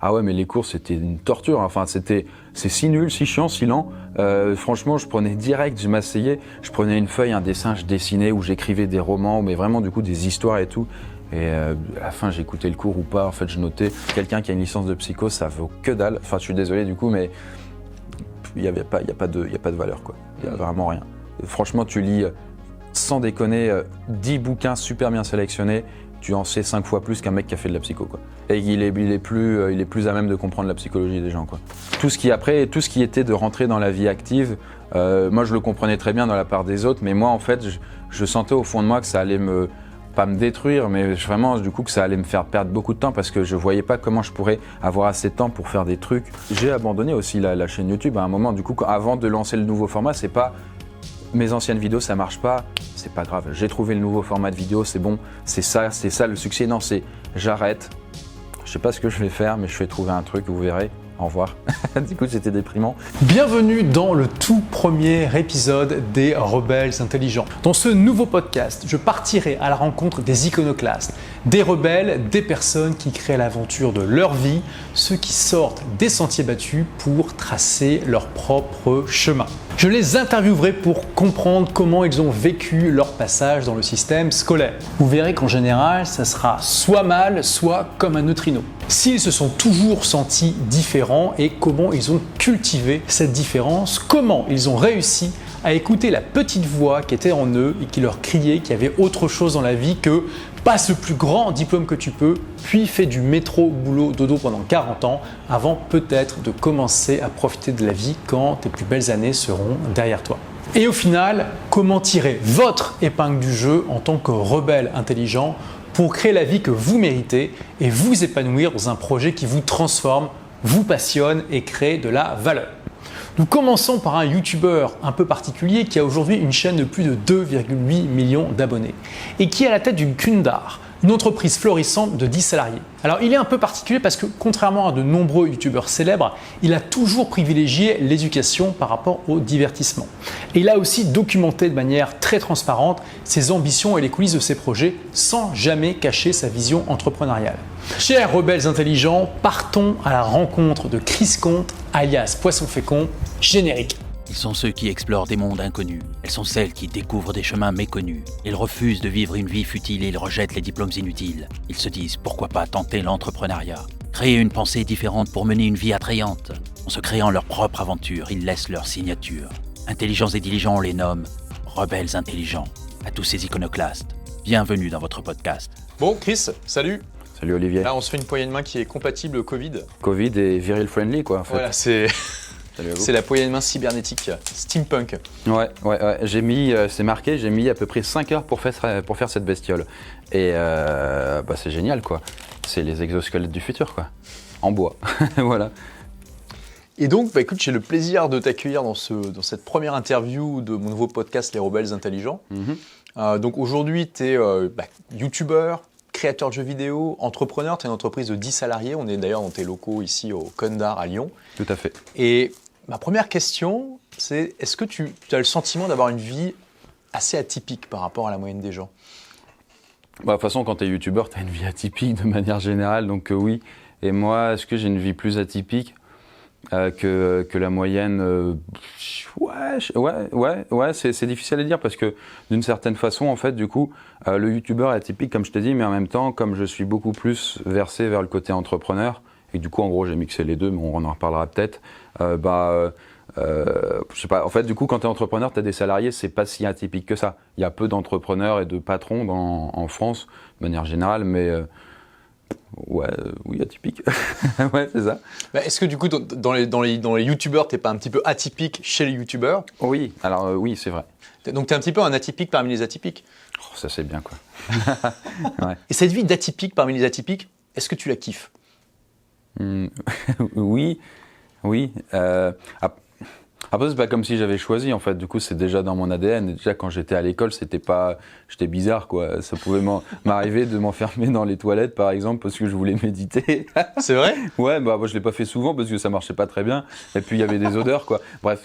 Ah ouais, mais les cours, c'était une torture. Enfin, c'est si nul, si chiant, si lent. Franchement, je prenais direct, je m'asseyais, je prenais une feuille, un dessin, je dessinais ou j'écrivais des romans, mais vraiment du coup des histoires et tout. Et à la fin, j'écoutais le cours ou pas. En fait, je notais. Quelqu'un qui a une licence de psycho, ça vaut que dalle. Enfin, je suis désolé du coup, mais il y a pas de valeur, quoi. Il y a vraiment rien. Franchement, tu lis, sans déconner, 10 bouquins super bien sélectionnés. Tu en sais 5 fois plus qu'un mec qui a fait de la psycho, quoi. Et il est plus à même de comprendre la psychologie des gens, quoi. Tout ce qui était de rentrer dans la vie active, moi je le comprenais très bien dans la part des autres, mais moi en fait, je sentais au fond de moi que ça allait pas me détruire, mais vraiment du coup que ça allait me faire perdre beaucoup de temps parce que je voyais pas comment je pourrais avoir assez de temps pour faire des trucs. J'ai abandonné aussi la chaîne YouTube à un moment, du coup, avant de lancer le nouveau format, c'est pas mes anciennes vidéos ça marche pas, c'est pas grave, j'ai trouvé le nouveau format de vidéo, c'est bon, c'est ça le succès. Non, c'est j'arrête, je sais pas ce que je vais faire, mais je vais trouver un truc, vous verrez. Au revoir. Du coup, c'était déprimant. Bienvenue dans le tout premier épisode des Rebelles Intelligents. Dans ce nouveau podcast, je partirai à la rencontre des iconoclastes, des rebelles, des personnes qui créent l'aventure de leur vie, ceux qui sortent des sentiers battus pour tracer leur propre chemin. Je les interviewerai pour comprendre comment ils ont vécu leur passage dans le système scolaire. Vous verrez qu'en général, ça sera soit mal, soit comme un neutrino. S'ils se sont toujours sentis différents et comment ils ont cultivé cette différence, comment ils ont réussi à écouter la petite voix qui était en eux et qui leur criait qu'il y avait autre chose dans la vie que passe le plus grand diplôme que tu peux, puis fais du métro, boulot, dodo pendant 40 ans avant peut-être de commencer à profiter de la vie quand tes plus belles années seront derrière toi. Et au final, comment tirer votre épingle du jeu en tant que rebelle intelligent pour créer la vie que vous méritez et vous épanouir dans un projet qui vous transforme, vous passionne et crée de la valeur. Nous commençons par un YouTuber un peu particulier qui a aujourd'hui une chaîne de plus de 2,8 millions d'abonnés et qui est à la tête d'une Kundar, une entreprise florissante de 10 salariés. Alors il est un peu particulier parce que contrairement à de nombreux YouTubeurs célèbres, il a toujours privilégié l'éducation par rapport au divertissement. Et il a aussi documenté de manière très transparente ses ambitions et les coulisses de ses projets sans jamais cacher sa vision entrepreneuriale. Chers rebelles intelligents, partons à la rencontre de Chris Comte, alias Poisson Fécond, générique. Ils sont ceux qui explorent des mondes inconnus. Elles sont celles qui découvrent des chemins méconnus. Ils refusent de vivre une vie futile et ils rejettent les diplômes inutiles. Ils se disent pourquoi pas tenter l'entrepreneuriat. Créer une pensée différente pour mener une vie attrayante. En se créant leur propre aventure, ils laissent leur signature. Intelligents et diligents, on les nomme rebelles intelligents. À tous ces iconoclastes, bienvenue dans votre podcast. Bon Chris, salut. Salut Olivier. Là on se fait une poignée de main qui est compatible Covid. Covid et viril friendly, quoi, en fait. Voilà, c'est la poignée de main cybernétique, steampunk. Ouais, j'ai mis, c'est marqué, j'ai mis à peu près 5 heures pour faire cette bestiole. Et c'est génial, quoi. C'est les exosquelettes du futur, quoi. En bois, voilà. Et donc, écoute, j'ai le plaisir de t'accueillir dans cette première interview de mon nouveau podcast Les Rebelles Intelligents. Donc aujourd'hui, tu es youtubeur, créateur de jeux vidéo, entrepreneur, tu as une entreprise de 10 salariés. On est d'ailleurs dans tes locaux ici au Kundar à Lyon. Tout à fait. Et ma première question, c'est est-ce que tu as le sentiment d'avoir une vie assez atypique par rapport à la moyenne des gens ? De toute façon, quand tu es youtubeur, tu as une vie atypique de manière générale, donc oui. Et moi, est-ce que j'ai une vie plus atypique que la moyenne? Ouais, c'est difficile à dire parce que d'une certaine façon, en fait, du coup, le youtubeur est atypique, comme je t'ai dit, mais en même temps, comme je suis beaucoup plus versé vers le côté entrepreneur, et du coup, en gros, j'ai mixé les deux, mais on en reparlera peut-être, je sais pas, en fait, du coup, quand tu es entrepreneur, tu as des salariés, c'est pas si atypique que ça. Il y a peu d'entrepreneurs et de patrons en France, de manière générale, mais oui, atypique. Ouais, c'est ça. Est-ce que du coup, dans les youtubeurs, t'es pas un petit peu atypique chez les youtubeurs ? Oui, alors oui, c'est vrai. Donc t'es un petit peu un atypique parmi les atypiques. Oh, ça c'est bien, quoi. Ouais. Et cette vie d'atypique parmi les atypiques, est-ce que tu la kiffes ? Oui. Après, c'est pas comme si j'avais choisi, en fait. Du coup, c'est déjà dans mon ADN. Et déjà, quand j'étais à l'école, j'étais bizarre, quoi. Ça pouvait m'arriver de m'enfermer dans les toilettes, par exemple, parce que je voulais méditer. C'est vrai ? Ouais, moi, je l'ai pas fait souvent parce que ça marchait pas très bien. Et puis, il y avait des odeurs, quoi. Bref,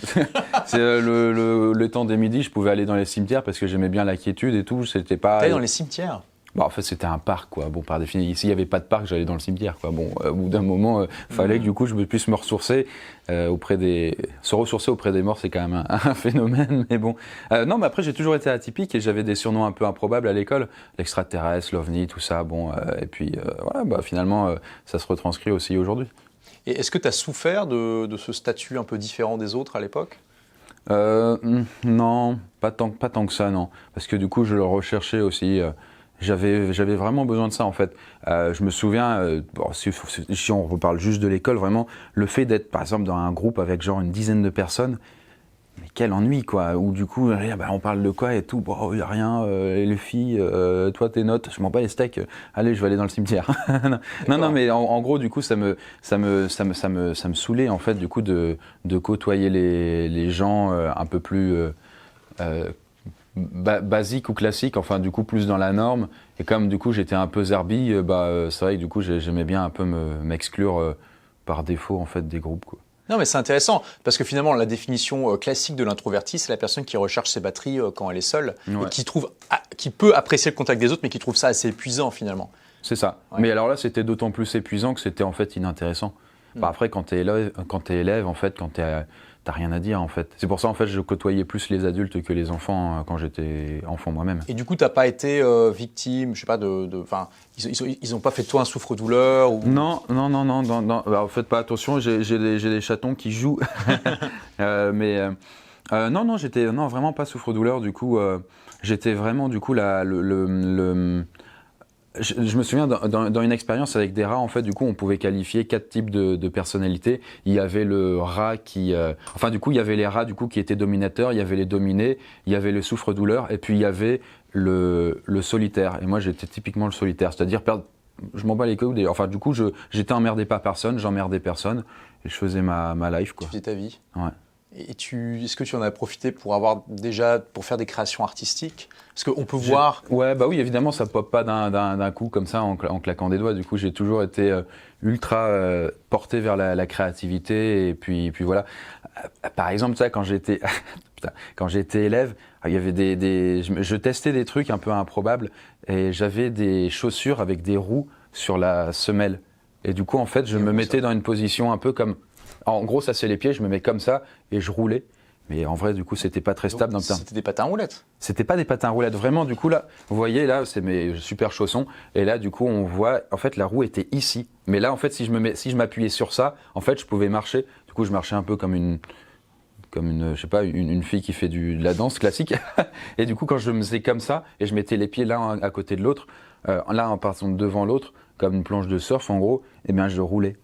c'est le temps des midis, je pouvais aller dans les cimetières parce que j'aimais bien la quiétude et tout. C'était pas. T'allais dans les cimetières ? Bon, en fait, c'était un parc, quoi. Bon, par définition, s'il n'y avait pas de parc, j'allais dans le cimetière, quoi. Bon, au bout d'un moment, fallait que du coup, je puisse me ressourcer se ressourcer auprès des morts, c'est quand même un phénomène. Mais bon, non, mais après, j'ai toujours été atypique et j'avais des surnoms un peu improbables à l'école, l'extraterrestre, l'ovni, tout ça. Bon, et puis voilà, bah, finalement, ça se retranscrit aussi aujourd'hui. Et est-ce que tu as souffert de ce statut un peu différent des autres à l'époque ? Non, pas tant que ça, non. Parce que du coup, je le recherchais aussi. J'avais vraiment besoin de ça, en fait. Je me souviens, bon, si on reparle juste de l'école, vraiment, le fait d'être, par exemple, dans un groupe avec genre une dizaine de personnes, mais quel ennui, quoi. Où du coup, on parle de quoi et tout, bon, y a rien, les filles, toi, tes notes, je m'en bats les steaks, allez, je vais aller dans le cimetière. non, mais en gros, du coup, ça me saoulait, en fait, du coup, de côtoyer les gens un peu plus basiques ou classiques, enfin, du coup, plus dans la norme. Et comme, du coup, j'étais un peu zerbi, c'est vrai que, du coup, j'aimais bien un peu m'exclure par défaut, en fait, des groupes, quoi. Non, mais c'est intéressant, parce que finalement, la définition classique de l'introverti, c'est la personne qui recharge ses batteries quand elle est seule, Ouais. et qui peut apprécier le contact des autres, mais qui trouve ça assez épuisant, finalement. C'est ça. Ouais. Mais alors là, c'était d'autant plus épuisant que c'était en fait inintéressant. Bah, après, quand t'es élève, en fait, t'as rien à dire, en fait. C'est pour ça, en fait, je côtoyais plus les adultes que les enfants quand j'étais enfant moi-même. Et du coup, t'as pas été victime, je sais pas, ils ont pas fait de toi un souffre-douleur ou... Non. Bah, faites pas attention, j'ai des chatons qui jouent. Non, j'étais vraiment pas souffre-douleur. Du coup, j'étais vraiment, du coup, je me souviens dans une expérience avec des rats, en fait, du coup, on pouvait qualifier 4 types de personnalités. Il y avait le rat qui, il y avait les rats du coup qui étaient dominateurs, il y avait les dominés, il y avait le souffre-douleur, et puis il y avait le solitaire. Et moi, j'étais typiquement le solitaire, c'est-à-dire je m'en bats les couilles. Enfin, du coup, j'étais emmerdé par personne, j'emmerdais personne, et je faisais ma life, quoi. Tu faisais ta vie. Ouais. Et est-ce que tu en as profité pour faire des créations artistiques? Parce qu'on peut voir... Ouais, bah oui, évidemment, ça pop pas d'un coup comme ça en claquant des doigts. Du coup, j'ai toujours été ultra porté vers la créativité. Et puis voilà. Par exemple, ça, quand j'étais élève, il y avait je testais des trucs un peu improbables et j'avais des chaussures avec des roues sur la semelle. Et du coup, en fait, je me mettais dans une position un peu comme... En gros, ça c'est les pieds, je me mets comme ça et je roulais. Mais en vrai, du coup, c'était pas très stable. Donc, c'était des patins roulettes? C'était pas des patins roulettes. Vraiment, du coup, là, vous voyez, là, c'est mes super chaussons. Et là, du coup, on voit, en fait, la roue était ici. Mais là, en fait, si je m'appuyais sur ça, en fait, je pouvais marcher. Du coup, je marchais un peu comme une je sais pas, une fille qui fait de la danse classique. Et du coup, quand je me faisais comme ça, et je mettais les pieds l'un à côté de l'autre, là, en passant devant l'autre, comme une planche de surf, en gros, eh bien, je roulais.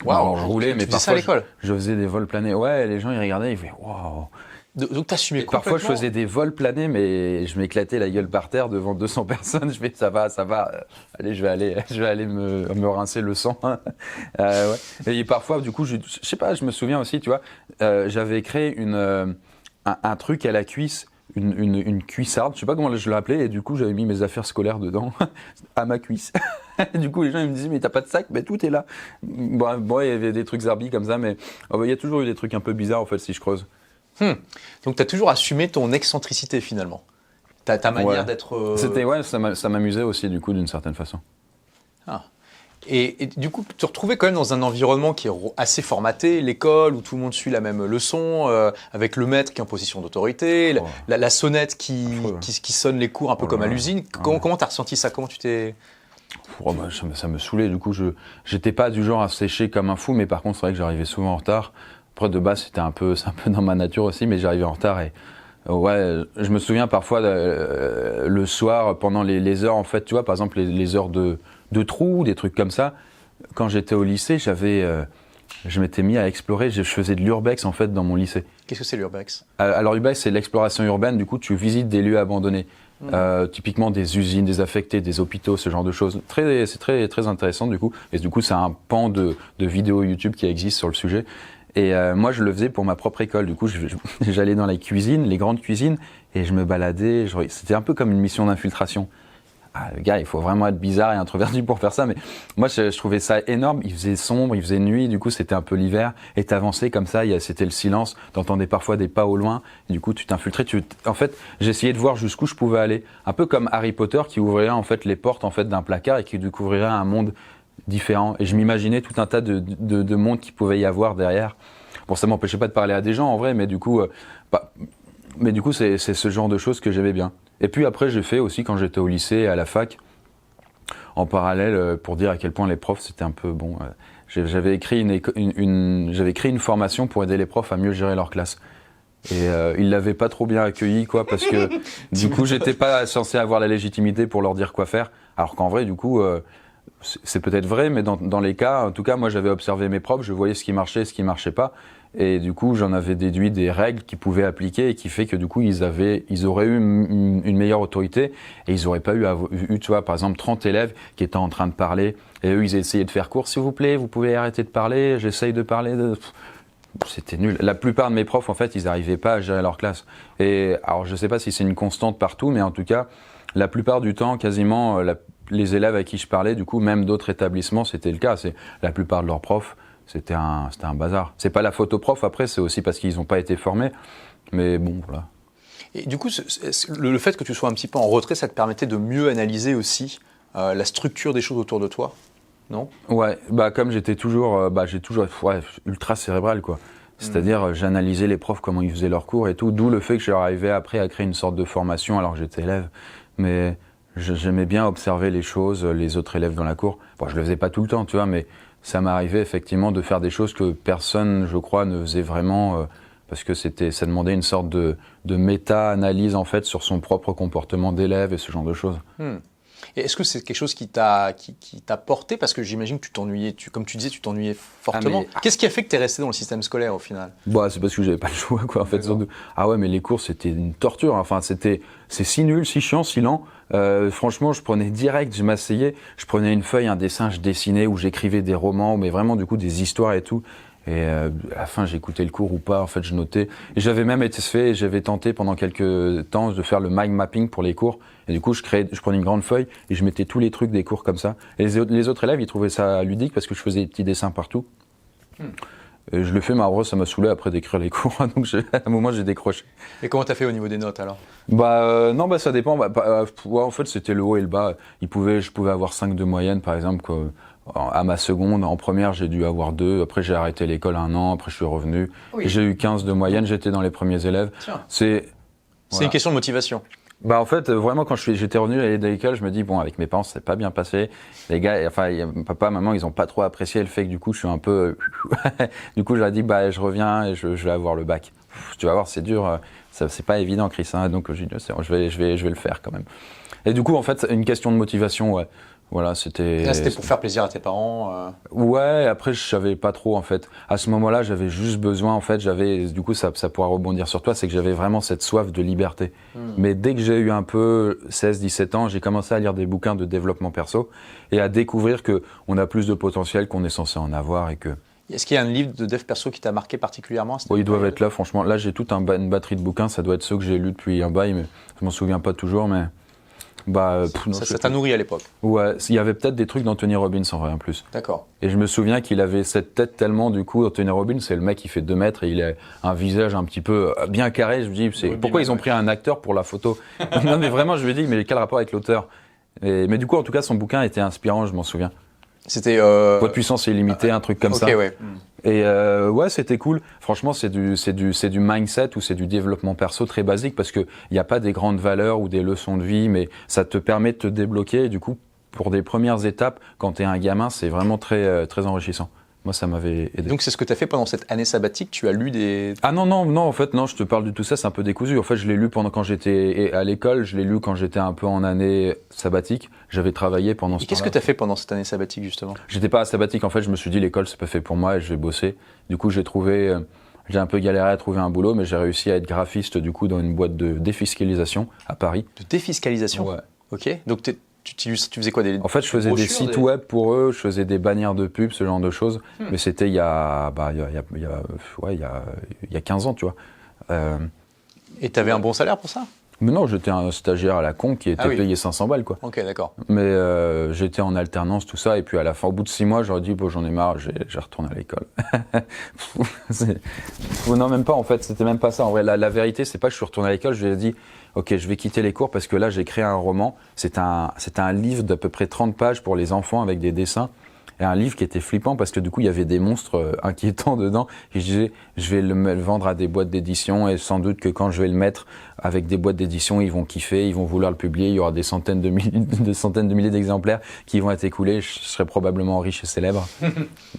Waouh, je roulais, mais tu faisais ça à parfois l'école? je faisais des vols planés. Ouais, les gens ils regardaient, ils faisaient waouh. Donc t'assumais complètement. Parfois je faisais des vols planés, mais je m'éclatais la gueule par terre devant 200 personnes. Je fais ça va. Allez, je vais aller me rincer le sang. Ouais. Et parfois, du coup, je sais pas, je me souviens aussi, tu vois, j'avais créé un truc à la cuisse. Une cuissarde, je sais pas comment je l'ai appelée, et du coup j'avais mis mes affaires scolaires dedans, à ma cuisse. Du coup les gens ils me disaient mais t'as pas de sac? Ben tout est là. Bon, il y avait des trucs zarbis comme ça, mais il y a toujours eu des trucs un peu bizarres en fait si je creuse. Donc t'as toujours assumé ton excentricité finalement, ta manière d'être... Ça m'amusait aussi du coup d'une certaine façon. Ah. Et du coup, tu te retrouvais quand même dans un environnement qui est assez formaté, l'école où tout le monde suit la même leçon, avec le maître qui est en position d'autorité, la sonnette qui sonne les cours un peu comme à l'usine. Comment tu as ressenti ça? Comment tu t'es... Ça me saoulait, du coup j'étais pas du genre à sécher comme un fou, mais par contre c'est vrai que j'arrivais souvent en retard. Après de base c'est un peu dans ma nature aussi, mais j'arrivais en retard et... Ouais, je me souviens parfois le soir pendant les heures en fait, tu vois, par exemple les heures de trous, des trucs comme ça. Quand j'étais au lycée, je m'étais mis à explorer, je faisais de l'urbex en fait dans mon lycée. Qu'est-ce que c'est l'urbex? Alors l'urbex c'est l'exploration urbaine, du coup tu visites des lieux abandonnés, typiquement des usines désaffectées, des hôpitaux, ce genre de choses. C'est très très intéressant du coup, et du coup c'est un pan de vidéos YouTube qui existe sur le sujet. Et moi, je le faisais pour ma propre école. Du coup, j'allais dans les cuisines, les grandes cuisines, et je me baladais. C'était un peu comme une mission d'infiltration. le gars, il faut vraiment être bizarre et introverti pour faire ça. Mais moi, je trouvais ça énorme. Il faisait sombre, il faisait nuit. Du coup, c'était un peu l'hiver. Et t'avançais comme ça. C'était le silence. T'entendais parfois des pas au loin. Et du coup, tu t'infiltrais. En fait, j'essayais de voir jusqu'où je pouvais aller. Un peu comme Harry Potter qui ouvrirait en fait les portes en fait d'un placard et qui découvrirait un monde différent. Et je m'imaginais tout un tas de mondes qu'il pouvait y avoir derrière. Bon, ça m'empêchait pas de parler à des gens en vrai, mais du coup, c'est ce genre de choses que j'aimais bien. Et puis après, j'ai fait aussi quand j'étais au lycée et à la fac, en parallèle, pour dire à quel point les profs, c'était un peu bon. J'avais créé une formation pour aider les profs à mieux gérer leur classe. Et ils l'avaient pas trop bien accueilli, quoi, parce que du coup, j'étais pas censé avoir la légitimité pour leur dire quoi faire. Alors qu'en vrai, du coup, c'est peut-être vrai, mais dans les cas, en tout cas, moi, j'avais observé mes profs, je voyais ce qui marchait, ce qui marchait pas. Et du coup, j'en avais déduit des règles qu'ils pouvaient appliquer et qui fait que du coup, ils auraient eu une meilleure autorité et ils auraient pas eu, tu vois, par exemple, 30 élèves qui étaient en train de parler et eux, ils essayaient de faire court. S'il vous plaît, vous pouvez arrêter de parler, j'essaye de parler. C'était nul. La plupart de mes profs, en fait, ils n'arrivaient pas à gérer leur classe. Et alors, je sais pas si c'est une constante partout, mais en tout cas, la plupart du temps, quasiment, les élèves à qui je parlais, du coup, même d'autres établissements, c'était le cas. C'est la plupart de leurs profs. C'était un bazar. C'est pas la faute aux profs, après, c'est aussi parce qu'ils n'ont pas été formés. Mais bon, voilà. Et du coup, le fait que tu sois un petit peu en retrait, ça te permettait de mieux analyser aussi la structure des choses autour de toi, non ? Ouais, comme j'étais toujours, ultra cérébral, quoi. C'est-à-dire, j'analysais les profs, comment ils faisaient leurs cours et tout, d'où le fait que j'arrivais après à créer une sorte de formation alors que j'étais élève. Mais j'aimais bien observer les choses, les autres élèves dans la cour. Bon, je le faisais pas tout le temps, tu vois, mais ça m'arrivait effectivement de faire des choses que personne, je crois, ne faisait vraiment, parce que ça demandait une sorte de méta-analyse en fait sur son propre comportement d'élève et ce genre de choses. Et est-ce que c'est quelque chose qui t'a porté ? Parce que j'imagine que tu t'ennuyais, comme tu disais, tu t'ennuyais fortement. Qu'est-ce qui a fait que tu es resté dans le système scolaire au final ? C'est parce que j'avais pas le choix, quoi, en fait. Surtout. Ah ouais, mais les cours, c'était une torture. Enfin, c'est si nul, si chiant, si lent. Franchement, je prenais direct, je m'asseyais, je prenais une feuille, un dessin, je dessinais ou j'écrivais des romans, mais vraiment, du coup, des histoires et tout. Et à la fin, j'écoutais le cours ou pas, en fait, je notais. Et j'avais tenté pendant quelques temps de faire le mind mapping pour les cours. Et du coup, je prenais une grande feuille et je mettais tous les trucs des cours comme ça. Et les autres élèves, ils trouvaient ça ludique parce que je faisais des petits dessins partout. Et je le fais, mais en vrai, ça m'a saoulé après d'écrire les cours. Donc, à un moment, j'ai décroché. Et comment t'as fait au niveau des notes, alors ? Non, ça dépend. En fait, c'était le haut et le bas. Je pouvais avoir 5 de moyenne, par exemple, quoi. À ma seconde, en première, j'ai dû avoir 2. Après, j'ai arrêté l'école 1 an. Après, je suis revenu. Oui. J'ai eu 15 de moyenne. J'étais dans les premiers élèves. Tiens. C'est une question de motivation. En fait, vraiment, quand j'étais revenu à l'école, je me dis, bon, avec mes parents, ça s'est pas bien passé. Les gars, papa, maman, ils ont pas trop apprécié le fait que du coup, je suis un peu... Du coup, je leur ai dit, je reviens et je vais avoir le bac. Tu vas voir, c'est dur. C'est pas évident, Chris. Hein, donc, j'ai dit, je vais le faire quand même. Et du coup, en fait, une question de motivation, ouais. Voilà, c'était... Là, c'était pour faire plaisir à tes parents Ouais, après, je savais pas trop, en fait. À ce moment-là, j'avais juste besoin, en fait, du coup, ça pourra rebondir sur toi, c'est que j'avais vraiment cette soif de liberté. Mais dès que j'ai eu un peu 16-17 ans, j'ai commencé à lire des bouquins de développement perso et à découvrir qu'on a plus de potentiel qu'on est censé en avoir et que... Est-ce qu'il y a un livre de dev perso qui t'a marqué particulièrement ? Oui, ils doivent être là, franchement. Là, j'ai toute une batterie de bouquins, ça doit être ceux que j'ai lus depuis un bail, mais je m'en souviens pas toujours, mais... ça t'a nourri à l'époque. Ouais, il y avait peut-être des trucs d'Anthony Robbins en vrai en plus. D'accord. Et je me souviens qu'il avait cette tête tellement, du coup, Anthony Robbins, c'est le mec qui fait 2 mètres et il a un visage un petit peu bien carré. Je me dis, pourquoi ils ont pris un acteur pour la photo ? Non mais vraiment, je me dis, mais quel rapport avec l'auteur ? Mais du coup, en tout cas, son bouquin était inspirant, je m'en souviens. C'était... Votre puissance est illimitée, un truc comme ça. Ouais. Et ouais, c'était cool. Franchement, c'est du mindset ou c'est du développement perso très basique parce que il y a pas des grandes valeurs ou des leçons de vie, mais ça te permet de te débloquer. Et du coup, pour des premières étapes, quand t'es un gamin, c'est vraiment très très enrichissant. Moi, ça m'avait aidé. Donc, c'est ce que tu as fait pendant cette année sabbatique ? Tu as lu des... Ah non, en fait, non, je te parle de tout ça, c'est un peu décousu. En fait, je l'ai lu quand j'étais à l'école, je l'ai lu quand j'étais un peu en année sabbatique. J'avais travaillé pendant ce temps-là. Et qu'est-ce que tu as fait pendant cette année sabbatique, justement ? J'étais pas à sabbatique, en fait, je me suis dit, l'école, c'est pas fait pour moi et je vais bosser. Du coup, j'ai un peu galéré à trouver un boulot, mais j'ai réussi à être graphiste, du coup, dans une boîte de défiscalisation à Paris. De défiscalisation ? Ouais. Ok, donc tu faisais quoi En fait, je faisais des sites web pour eux, je faisais des bannières de pub, ce genre de choses. Mais c'était il y a 15 ans, tu vois. Et tu avais un bon salaire pour ça ? Mais non, j'étais un stagiaire à la con qui était oui. payé 500 balles, quoi. Ok, d'accord. Mais j'étais en alternance, tout ça, et puis à la fin, au bout de 6 mois, j'aurais dit, bon, j'en ai marre, j'ai retourné à l'école. Non, même pas, en fait, c'était même pas ça. En vrai, la vérité, c'est pas que je suis retourné à l'école, je lui ai dit, ok, je vais quitter les cours parce que là, j'ai créé un roman. C'était un livre d'à peu près 30 pages pour les enfants avec des dessins. Et un livre qui était flippant parce que du coup, il y avait des monstres inquiétants dedans. Et je disais, je vais le vendre à des boîtes d'édition et sans doute que quand je vais le mettre avec des boîtes d'édition, ils vont kiffer, ils vont vouloir le publier. Il y aura des centaines de milliers d'exemplaires qui vont être écoulés. Je serai probablement riche et célèbre.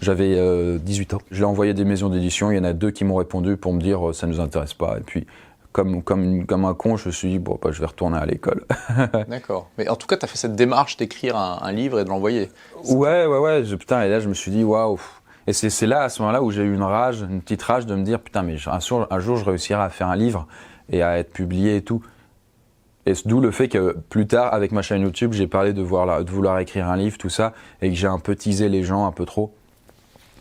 J'avais 18 ans. Je l'ai envoyé des maisons d'édition. Il y en a 2 qui m'ont répondu pour me dire ça nous intéresse pas. Et puis, comme un con, je me suis dit, bon, bah, je vais retourner à l'école. D'accord. Mais en tout cas, tu as fait cette démarche d'écrire un livre et de l'envoyer. Ouais. Putain, et là, je me suis dit, waouh. Et c'est là, à ce moment-là, où j'ai eu une petite rage de me dire, putain, mais un jour, je réussirai à faire un livre et à être publié et tout. Et d'où le fait que plus tard, avec ma chaîne YouTube, j'ai parlé de vouloir écrire un livre, tout ça, et que j'ai un peu teasé les gens un peu trop.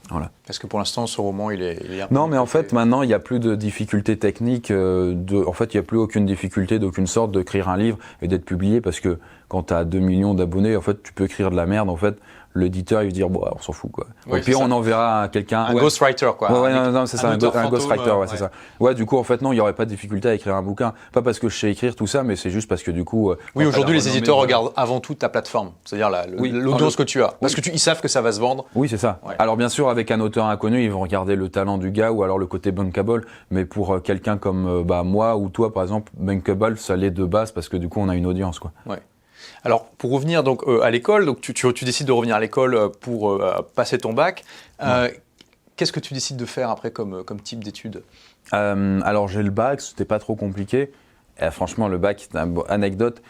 Voilà. Parce que pour l'instant, ce roman, il est non, mais en fait, maintenant, il n'y a plus de difficultés techniques. En fait, il n'y a plus aucune difficulté d'aucune sorte d'écrire un livre et d'être publié parce que quand tu as 2 millions d'abonnés, en fait, tu peux écrire de la merde. En fait, l'éditeur, il va dire, bon, on s'en fout, quoi. Ouais, et puis, on enverra à quelqu'un. Un ghostwriter, quoi. Ouais, non, c'est ça, un ghostwriter, ouais, c'est ça. Ouais, du coup, en fait, non, il n'y aurait pas de difficulté à écrire un bouquin. Pas parce que je sais écrire tout ça, mais c'est juste parce que du coup. Oui, aujourd'hui, les éditeurs regardent avant tout ta plateforme, c'est-à-dire l'audience que tu as. Parce que ils savent que ça va se vendre. Oui, c'est ça. Ouais. Alors, bien sûr, avec un auteur inconnu, ils vont regarder le talent du gars ou alors le côté bankable. Mais pour quelqu'un comme moi ou toi, par exemple, bankable, ça l'est de base parce que du coup, on a une audience, quoi. Ouais. Alors, pour revenir donc à l'école, donc tu décides de revenir à l'école pour passer ton bac. Qu'est-ce que tu décides de faire après comme type d'études ? Alors, j'ai le bac, c'était pas trop compliqué. Et, franchement, le bac, anecdote,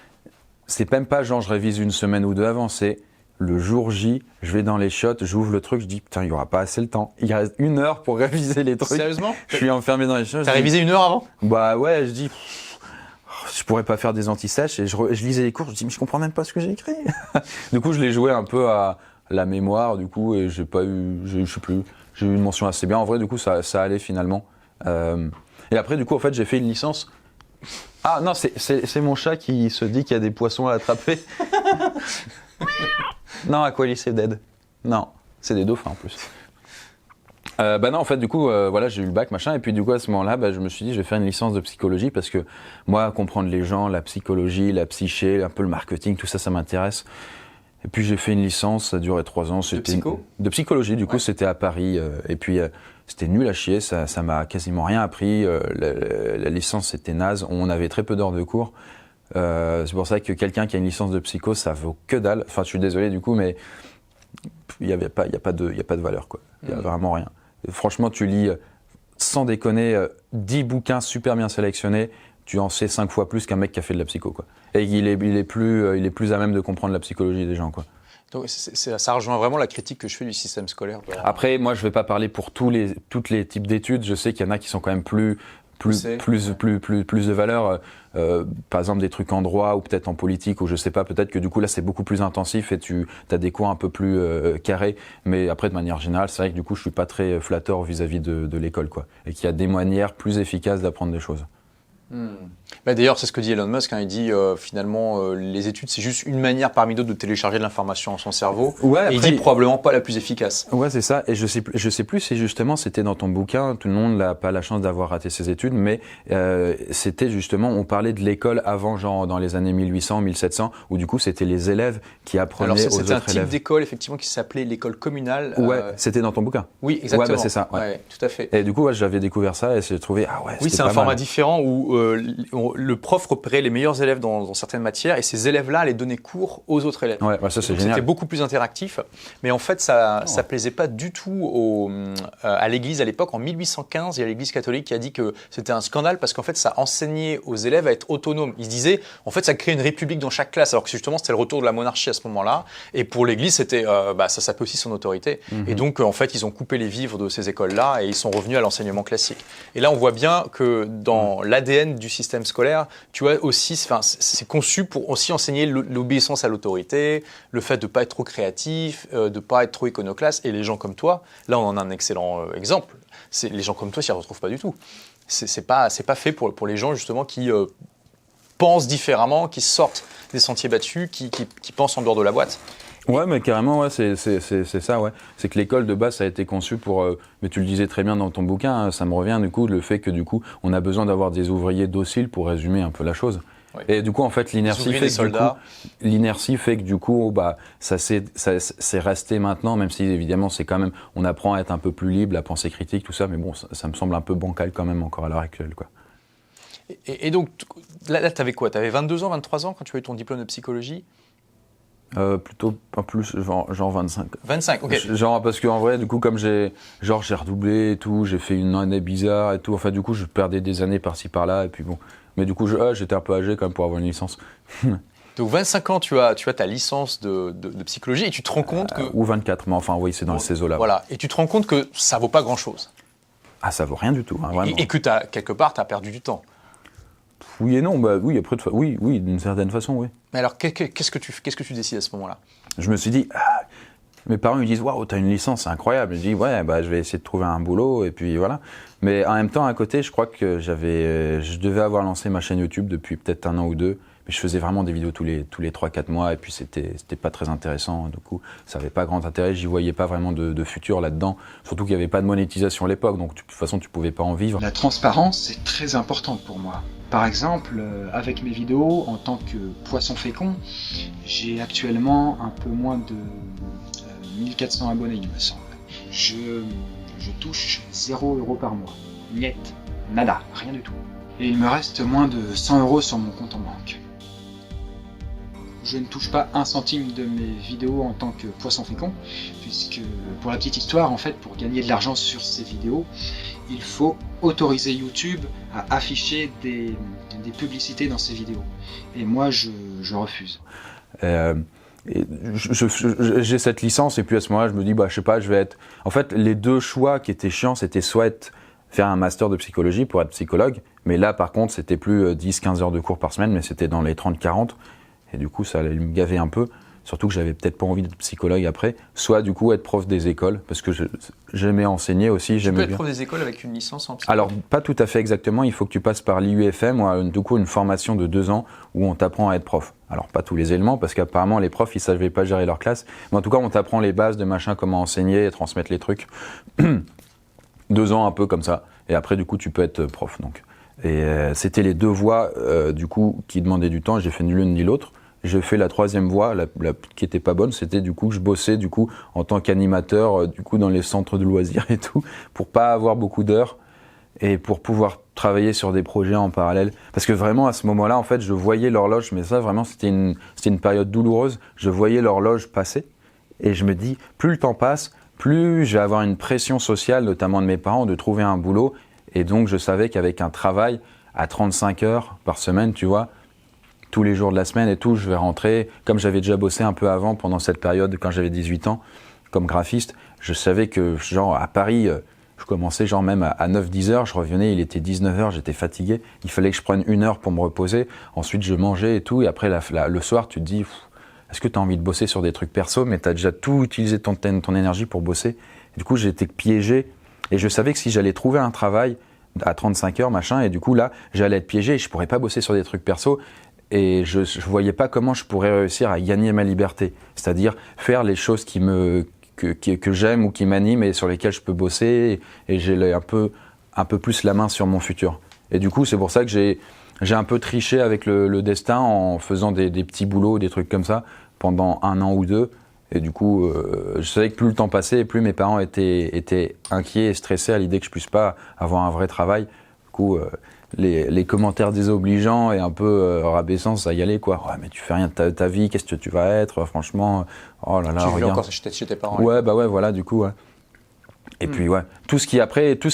c'est même pas genre je révise une semaine ou 2 avant, c'est le jour J, je vais dans les shots, j'ouvre le truc, je dis putain, il n'y aura pas assez le temps. Il reste 1 heure pour réviser les trucs. Sérieusement ? Je suis enfermé dans les shots. T'as révisé 1 heure avant ? Bah ouais, je dis. Je pourrais pas faire des anti-sèches et je lisais les cours, je dis mais je comprends même pas ce que j'ai écrit. Du coup, je l'ai joué un peu à la mémoire, du coup, et j'ai eu une mention assez bien. En vrai, du coup, ça allait finalement. Et après, du coup, en fait, j'ai fait une licence. Ah non, c'est mon chat qui se dit qu'il y a des poissons à attraper. Non, Aqualis est dead. Non, c'est des dauphins en plus. Bah non, en fait, du coup, voilà, j'ai eu le bac, machin, et puis du coup, à ce moment-là, bah, je me suis dit, je vais faire une licence de psychologie parce que moi, comprendre les gens, la psychologie, la psyché, un peu le marketing, tout ça, ça m'intéresse. Et puis j'ai fait une licence, ça a duré 3 ans. De psychologie, du coup, c'était à Paris, et puis c'était nul à chier, ça m'a quasiment rien appris. La licence, c'était naze, on avait très peu d'heures de cours. C'est pour ça que quelqu'un qui a une licence de psycho, ça vaut que dalle. Enfin, je suis désolé du coup, mais il y a pas de valeur, quoi. Il y a vraiment rien. Franchement, tu lis, sans déconner, 10 bouquins super bien sélectionnés, tu en sais 5 fois plus qu'un mec qui a fait de la psycho, quoi. Et il est plus à même de comprendre la psychologie des gens, quoi. Donc ça rejoint vraiment la critique que je fais du système scolaire. Après, moi, je vais pas parler pour tous les types d'études. Je sais qu'il y en a qui sont quand même plus de valeur. Par exemple, des trucs en droit ou peut-être en politique ou je sais pas. Peut-être que du coup là, c'est beaucoup plus intensif et tu as des cours un peu plus carrés. Mais après, de manière générale, c'est vrai que du coup, je suis pas très flatteur vis-à-vis de l'école, quoi. Et qu'il y a des manières plus efficaces d'apprendre des choses. Bah d'ailleurs, c'est ce que dit Elon Musk, hein. Il dit finalement les études c'est juste une manière parmi d'autres de télécharger de l'information dans son cerveau. Ouais, et après, il dit probablement pas la plus efficace. Ouais, c'est ça. Et je sais plus si justement c'était dans ton bouquin, tout le monde n'a pas la chance d'avoir raté ses études, mais c'était justement, on parlait de l'école avant, genre dans les années 1800, 1700, où du coup c'était les élèves qui apprenaient aux autres élèves. C'était un type d'école effectivement qui s'appelait l'école communale. Ouais, c'était dans ton bouquin. Oui, exactement. Ouais, bah c'est ça. Ouais, tout à fait. Et du coup, ouais, j'avais découvert ça et j'ai trouvé oui, c'est un format différent où le prof repérait les meilleurs élèves dans certaines matières et ces élèves-là allaient donner cours aux autres élèves. Ouais, bah ça c'est génial. C'était beaucoup plus interactif, mais en fait ça plaisait pas du tout à l'Église à l'époque. En 1815, il y a l'Église catholique qui a dit que c'était un scandale parce qu'en fait ça enseignait aux élèves à être autonomes. Ils se disaient en fait ça crée une république dans chaque classe, alors que justement c'était le retour de la monarchie à ce moment-là. Et pour l'Église c'était ça sapait aussi son autorité. Et donc en fait ils ont coupé les vivres de ces écoles-là et ils sont revenus à l'enseignement classique. Et là on voit bien que dans l'ADN du système scolaire, tu vois aussi, c'est conçu pour aussi enseigner l'obéissance à l'autorité, le fait de ne pas être trop créatif, de ne pas être trop iconoclaste. Et les gens comme toi, là on en a un excellent exemple, les gens comme toi s'y retrouvent pas du tout. C'est pas fait pour les gens justement qui pensent différemment, qui sortent des sentiers battus, qui pensent en dehors de la boîte. Ouais, mais carrément, ouais, c'est ça, ouais. C'est que l'école de base, ça a été conçu pour. Mais tu le disais très bien dans ton bouquin, hein, ça me revient du coup, le fait que du coup, on a besoin d'avoir des ouvriers dociles pour résumer un peu la chose. Oui. Et du coup, en fait, l'inertie fait que du coup, bah, ça c'est resté maintenant, même si évidemment, c'est quand même, on apprend à être un peu plus libre, à penser critique, tout ça, mais bon, ça me semble un peu bancal quand même encore à l'heure actuelle, quoi. Et donc, là tu avais quoi? Tu avais 22 ans, 23 ans quand tu as eu ton diplôme de psychologie? Plutôt pas plus, genre 25. 25, ok. Genre parce qu'en vrai, du coup, comme j'ai redoublé et tout, j'ai fait une année bizarre et tout. Enfin, du coup, je perdais des années par-ci par-là et puis bon. Mais du coup, j'étais un peu âgé quand même pour avoir une licence. Donc 25 ans, tu as ta licence de psychologie et tu te rends compte que... Ou 24, mais enfin, oui, c'est dans ces eaux-là. Voilà, et tu te rends compte que ça vaut pas grand-chose. Ah, ça vaut rien du tout, hein, vraiment. Et que quelque part, tu as perdu du temps. Oui et non, bah oui, après, oui, d'une certaine façon, oui. Mais alors, qu'est-ce que tu décides à ce moment-là? Je me suis dit, mes parents me disent, waouh, t'as une licence, c'est incroyable. Je dis, ouais, bah je vais essayer de trouver un boulot et puis voilà. Mais en même temps, à côté, je crois que je devais avoir lancé ma chaîne YouTube depuis peut-être 1 an ou 2. Mais je faisais vraiment des vidéos tous les 3-4 mois et puis c'était pas très intéressant. Du coup, ça avait pas grand intérêt. J'y voyais pas vraiment de futur là-dedans. Surtout qu'il y avait pas de monétisation à l'époque, donc de toute façon, tu pouvais pas en vivre. La transparence, c'est très important pour moi. Par exemple, avec mes vidéos, en tant que poisson fécond, j'ai actuellement un peu moins de 1400 abonnés, il me semble. Je touche 0 € par mois. Niet, nada, rien du tout. Et il me reste moins de 100 € sur mon compte en banque. Je ne touche pas 1 centime de mes vidéos en tant que poisson fécond, puisque pour la petite histoire, en fait, pour gagner de l'argent sur ces vidéos, il faut autoriser YouTube à afficher des publicités dans ces vidéos. Et moi, je refuse. J'ai cette licence et puis à ce moment-là, je me dis, bah, je sais pas, je vais être... En fait, les deux choix qui étaient chiants, c'était soit faire un master de psychologie pour être psychologue, mais là, par contre, c'était plus 10-15 heures de cours par semaine, mais c'était dans les 30-40. Et du coup, ça allait me gaver un peu. Surtout que j'avais peut-être pas envie d'être psychologue après. Soit du coup être prof des écoles, parce que j'aimais enseigner aussi. Tu peux être prof des écoles avec une licence en psychologie? Alors, pas tout à fait exactement. Il faut que tu passes par l'IUFM, ou du coup une formation de 2 ans où on t'apprend à être prof. Alors, pas tous les éléments, parce qu'apparemment les profs, ils savaient pas gérer leur classe. Mais en tout cas, on t'apprend les bases de machin, comment enseigner et transmettre les trucs. 2 ans un peu comme ça. Et après, du coup, tu peux être prof. Donc. Et c'était les 2 voies, du coup, qui demandaient du temps. J'ai fait ni l'une ni l'autre. J'ai fait la 3e voie, qui était pas bonne, c'était du coup que je bossais du coup en tant qu'animateur du coup dans les centres de loisirs et tout, pour pas avoir beaucoup d'heures et pour pouvoir travailler sur des projets en parallèle. Parce que vraiment à ce moment-là, en fait, je voyais l'horloge, mais ça vraiment c'était une période douloureuse. Je voyais l'horloge passer et je me dis plus le temps passe, plus je vais avoir une pression sociale, notamment de mes parents, de trouver un boulot. Et donc je savais qu'avec un travail à 35 heures par semaine, tu vois, tous les jours de la semaine et tout, je vais rentrer. Comme j'avais déjà bossé un peu avant, pendant cette période, quand j'avais 18 ans, comme graphiste, je savais que, genre, à Paris, je commençais genre même à 9-10 heures, je revenais, il était 19 heures, j'étais fatigué. Il fallait que je prenne 1 heure pour me reposer. Ensuite, je mangeais et tout. Et après, le soir, tu te dis, est-ce que tu as envie de bosser sur des trucs perso, mais tu as déjà tout utilisé ton énergie pour bosser. Et du coup, j'étais piégé. Et je savais que si j'allais trouver un travail à 35 heures, machin, et du coup, là, j'allais être piégé et je pourrais pas bosser sur des trucs perso. Et je ne voyais pas comment je pourrais réussir à gagner ma liberté. C'est-à-dire faire les choses que j'aime ou qui m'animent et sur lesquelles je peux bosser. Et j'ai un peu plus la main sur mon futur. Et du coup, c'est pour ça que j'ai un peu triché avec le destin en faisant des petits boulots, des trucs comme ça, pendant 1 an ou 2. Et du coup, je savais que plus le temps passait, plus mes parents étaient inquiets et stressés à l'idée que je puisse pas avoir un vrai travail. Du coup... Les commentaires désobligeants et un peu rabaissants, ça y allait quoi. Ouais, mais tu fais rien de ta vie, qu'est-ce que tu vas être, franchement. Oh là là, tu regarde. Encore chez tes parents. Ouais, bah ouais, voilà, du coup, ouais. Et puis ouais, tout ce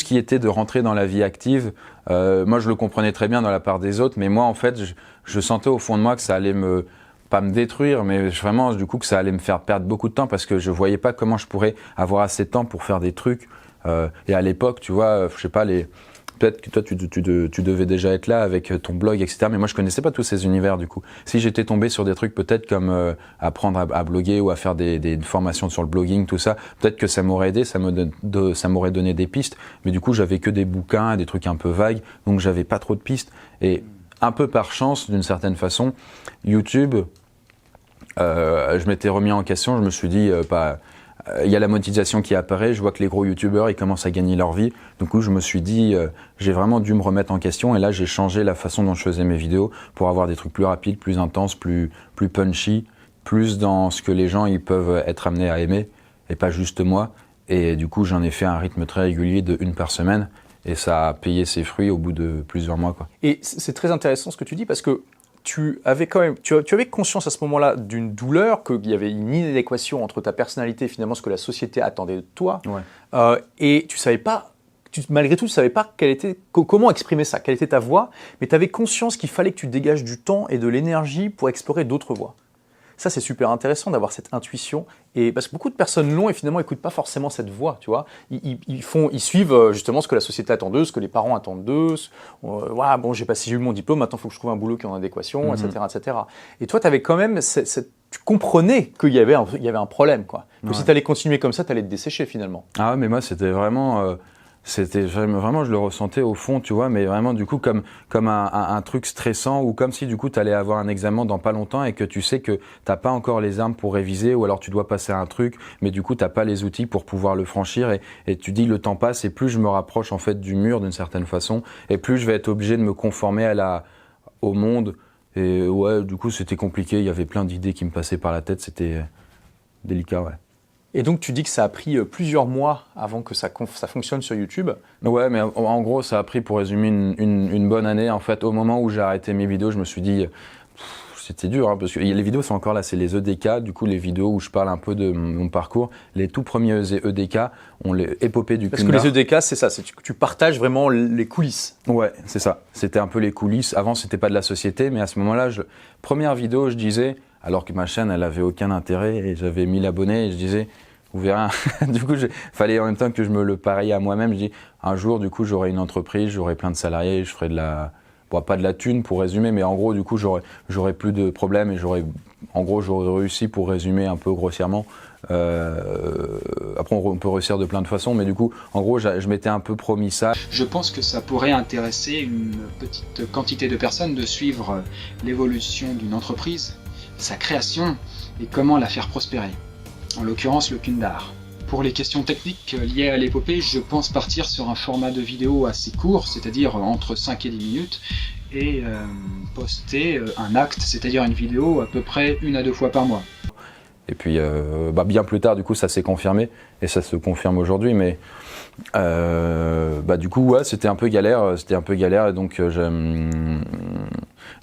qui était de rentrer dans la vie active, moi je le comprenais très bien dans la part des autres, mais moi en fait, je sentais au fond de moi que ça allait pas me détruire, mais vraiment du coup que ça allait me faire perdre beaucoup de temps parce que je voyais pas comment je pourrais avoir assez de temps pour faire des trucs. Et à l'époque, tu vois, je sais pas, peut-être que toi, tu devais déjà être là avec ton blog, etc. Mais moi, je connaissais pas tous ces univers, du coup. Si j'étais tombé sur des trucs peut-être comme apprendre à bloguer ou à faire des formations sur le blogging, tout ça, peut-être que ça m'aurait aidé, ça m'aurait donné des pistes. Mais du coup, j'avais que des bouquins, des trucs un peu vagues, donc j'avais pas trop de pistes. Et un peu par chance, d'une certaine façon, YouTube, je m'étais remis en question, je me suis dit, il y a la monétisation qui apparaît, je vois que les gros youtubeurs ils commencent à gagner leur vie. Du coup, je me suis dit, j'ai vraiment dû me remettre en question et là, j'ai changé la façon dont je faisais mes vidéos pour avoir des trucs plus rapides, plus intenses, plus punchy, plus dans ce que les gens ils peuvent être amenés à aimer et pas juste moi. Et du coup, j'en ai fait un rythme très régulier de 1 par semaine et ça a payé ses fruits au bout de plusieurs mois, quoi. Et c'est très intéressant ce que tu dis parce que tu avais conscience à ce moment-là d'une douleur, qu'il y avait une inadéquation entre ta personnalité et finalement ce que la société attendait de toi. Ouais. Et tu savais pas, malgré tout, tu savais pas comment exprimer ça, quelle était ta voix, mais tu avais conscience qu'il fallait que tu dégages du temps et de l'énergie pour explorer d'autres voies. Ça, c'est super intéressant d'avoir cette intuition. Et parce que beaucoup de personnes l'ont et finalement n'écoutent pas forcément cette voix, tu vois. Ils suivent justement ce que la société attend d'eux, ce que les parents attendent d'eux. Voilà, bon, j'ai eu mon diplôme, maintenant il faut que je trouve un boulot qui est en adéquation, etc., etc. Et toi, tu avais quand même tu comprenais qu'il y avait un problème, quoi. Que si tu allais continuer comme ça, tu allais te dessécher finalement. Ah, mais moi, c'était vraiment, je le ressentais au fond, tu vois, mais vraiment du coup comme un truc stressant ou comme si du coup tu allais avoir un examen dans pas longtemps et que tu sais que t'as pas encore les armes pour réviser ou alors tu dois passer un truc, mais du coup t'as pas les outils pour pouvoir le franchir et tu dis le temps passe et plus je me rapproche en fait du mur d'une certaine façon et plus je vais être obligé de me conformer au monde et ouais, du coup c'était compliqué, il y avait plein d'idées qui me passaient par la tête, c'était délicat, ouais. Et donc, tu dis que ça a pris plusieurs mois avant que ça fonctionne sur YouTube. Ouais, mais en gros, ça a pris, pour résumer, une bonne année. En fait, au moment où j'ai arrêté mes vidéos, je me suis dit, c'était dur, hein, parce que les vidéos sont encore là, c'est les EDK, du coup, les vidéos où je parle un peu de mon parcours. Les tout premiers EDK, on les épopées du Parce Kundar. que les EDK, c'est ça, tu partages vraiment les coulisses. Ouais, c'est ça. C'était un peu les coulisses. Avant, c'était pas de la société, mais à ce moment-là, première vidéo, je disais, alors que ma chaîne, elle avait aucun intérêt et j'avais 1000 abonnés et je disais, vous verrez, du coup, fallait en même temps que je me le parie à moi-même. Je dis, un jour, du coup, j'aurai une entreprise, j'aurai plein de salariés, je ferai pas de la thune pour résumer, mais en gros, du coup, j'aurai plus de problèmes et j'aurai réussi pour résumer un peu grossièrement. Après, on peut réussir de plein de façons, mais du coup, en gros, je m'étais un peu promis ça. Je pense que ça pourrait intéresser une petite quantité de personnes de suivre l'évolution d'une entreprise, sa création et comment la faire prospérer. En l'occurrence le Kundar. Pour les questions techniques liées à l'épopée, je pense partir sur un format de vidéo assez court, c'est-à-dire entre 5 et 10 minutes, et poster un acte, c'est-à-dire une vidéo à peu près 1 à 2 fois par mois. Et puis, bien plus tard, du coup, ça s'est confirmé, et ça se confirme aujourd'hui, mais du coup, ouais, c'était un peu galère, et donc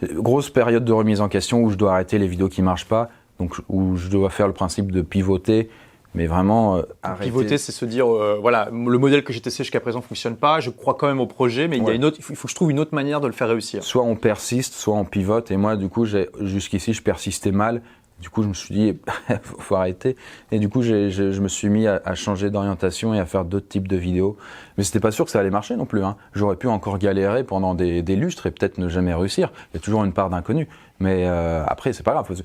grosse période de remise en question où je dois arrêter les vidéos qui marchent pas, donc où je dois faire le principe de pivoter, mais vraiment arrêter. Pivoter, c'est se dire, voilà, le modèle que j'ai testé jusqu'à présent ne fonctionne pas, je crois quand même au projet, mais il faut que je trouve une autre manière de le faire réussir. Soit on persiste, soit on pivote, et moi, du coup, jusqu'ici, je persistais mal. Du coup, je me suis dit, faut arrêter. Et du coup, je me suis mis à changer d'orientation et à faire d'autres types de vidéos. Mais c'était pas sûr que ça allait marcher non plus, hein. J'aurais pu encore galérer pendant des lustres et peut-être ne jamais réussir. Il y a toujours une part d'inconnu. Mais après, c'est pas grave.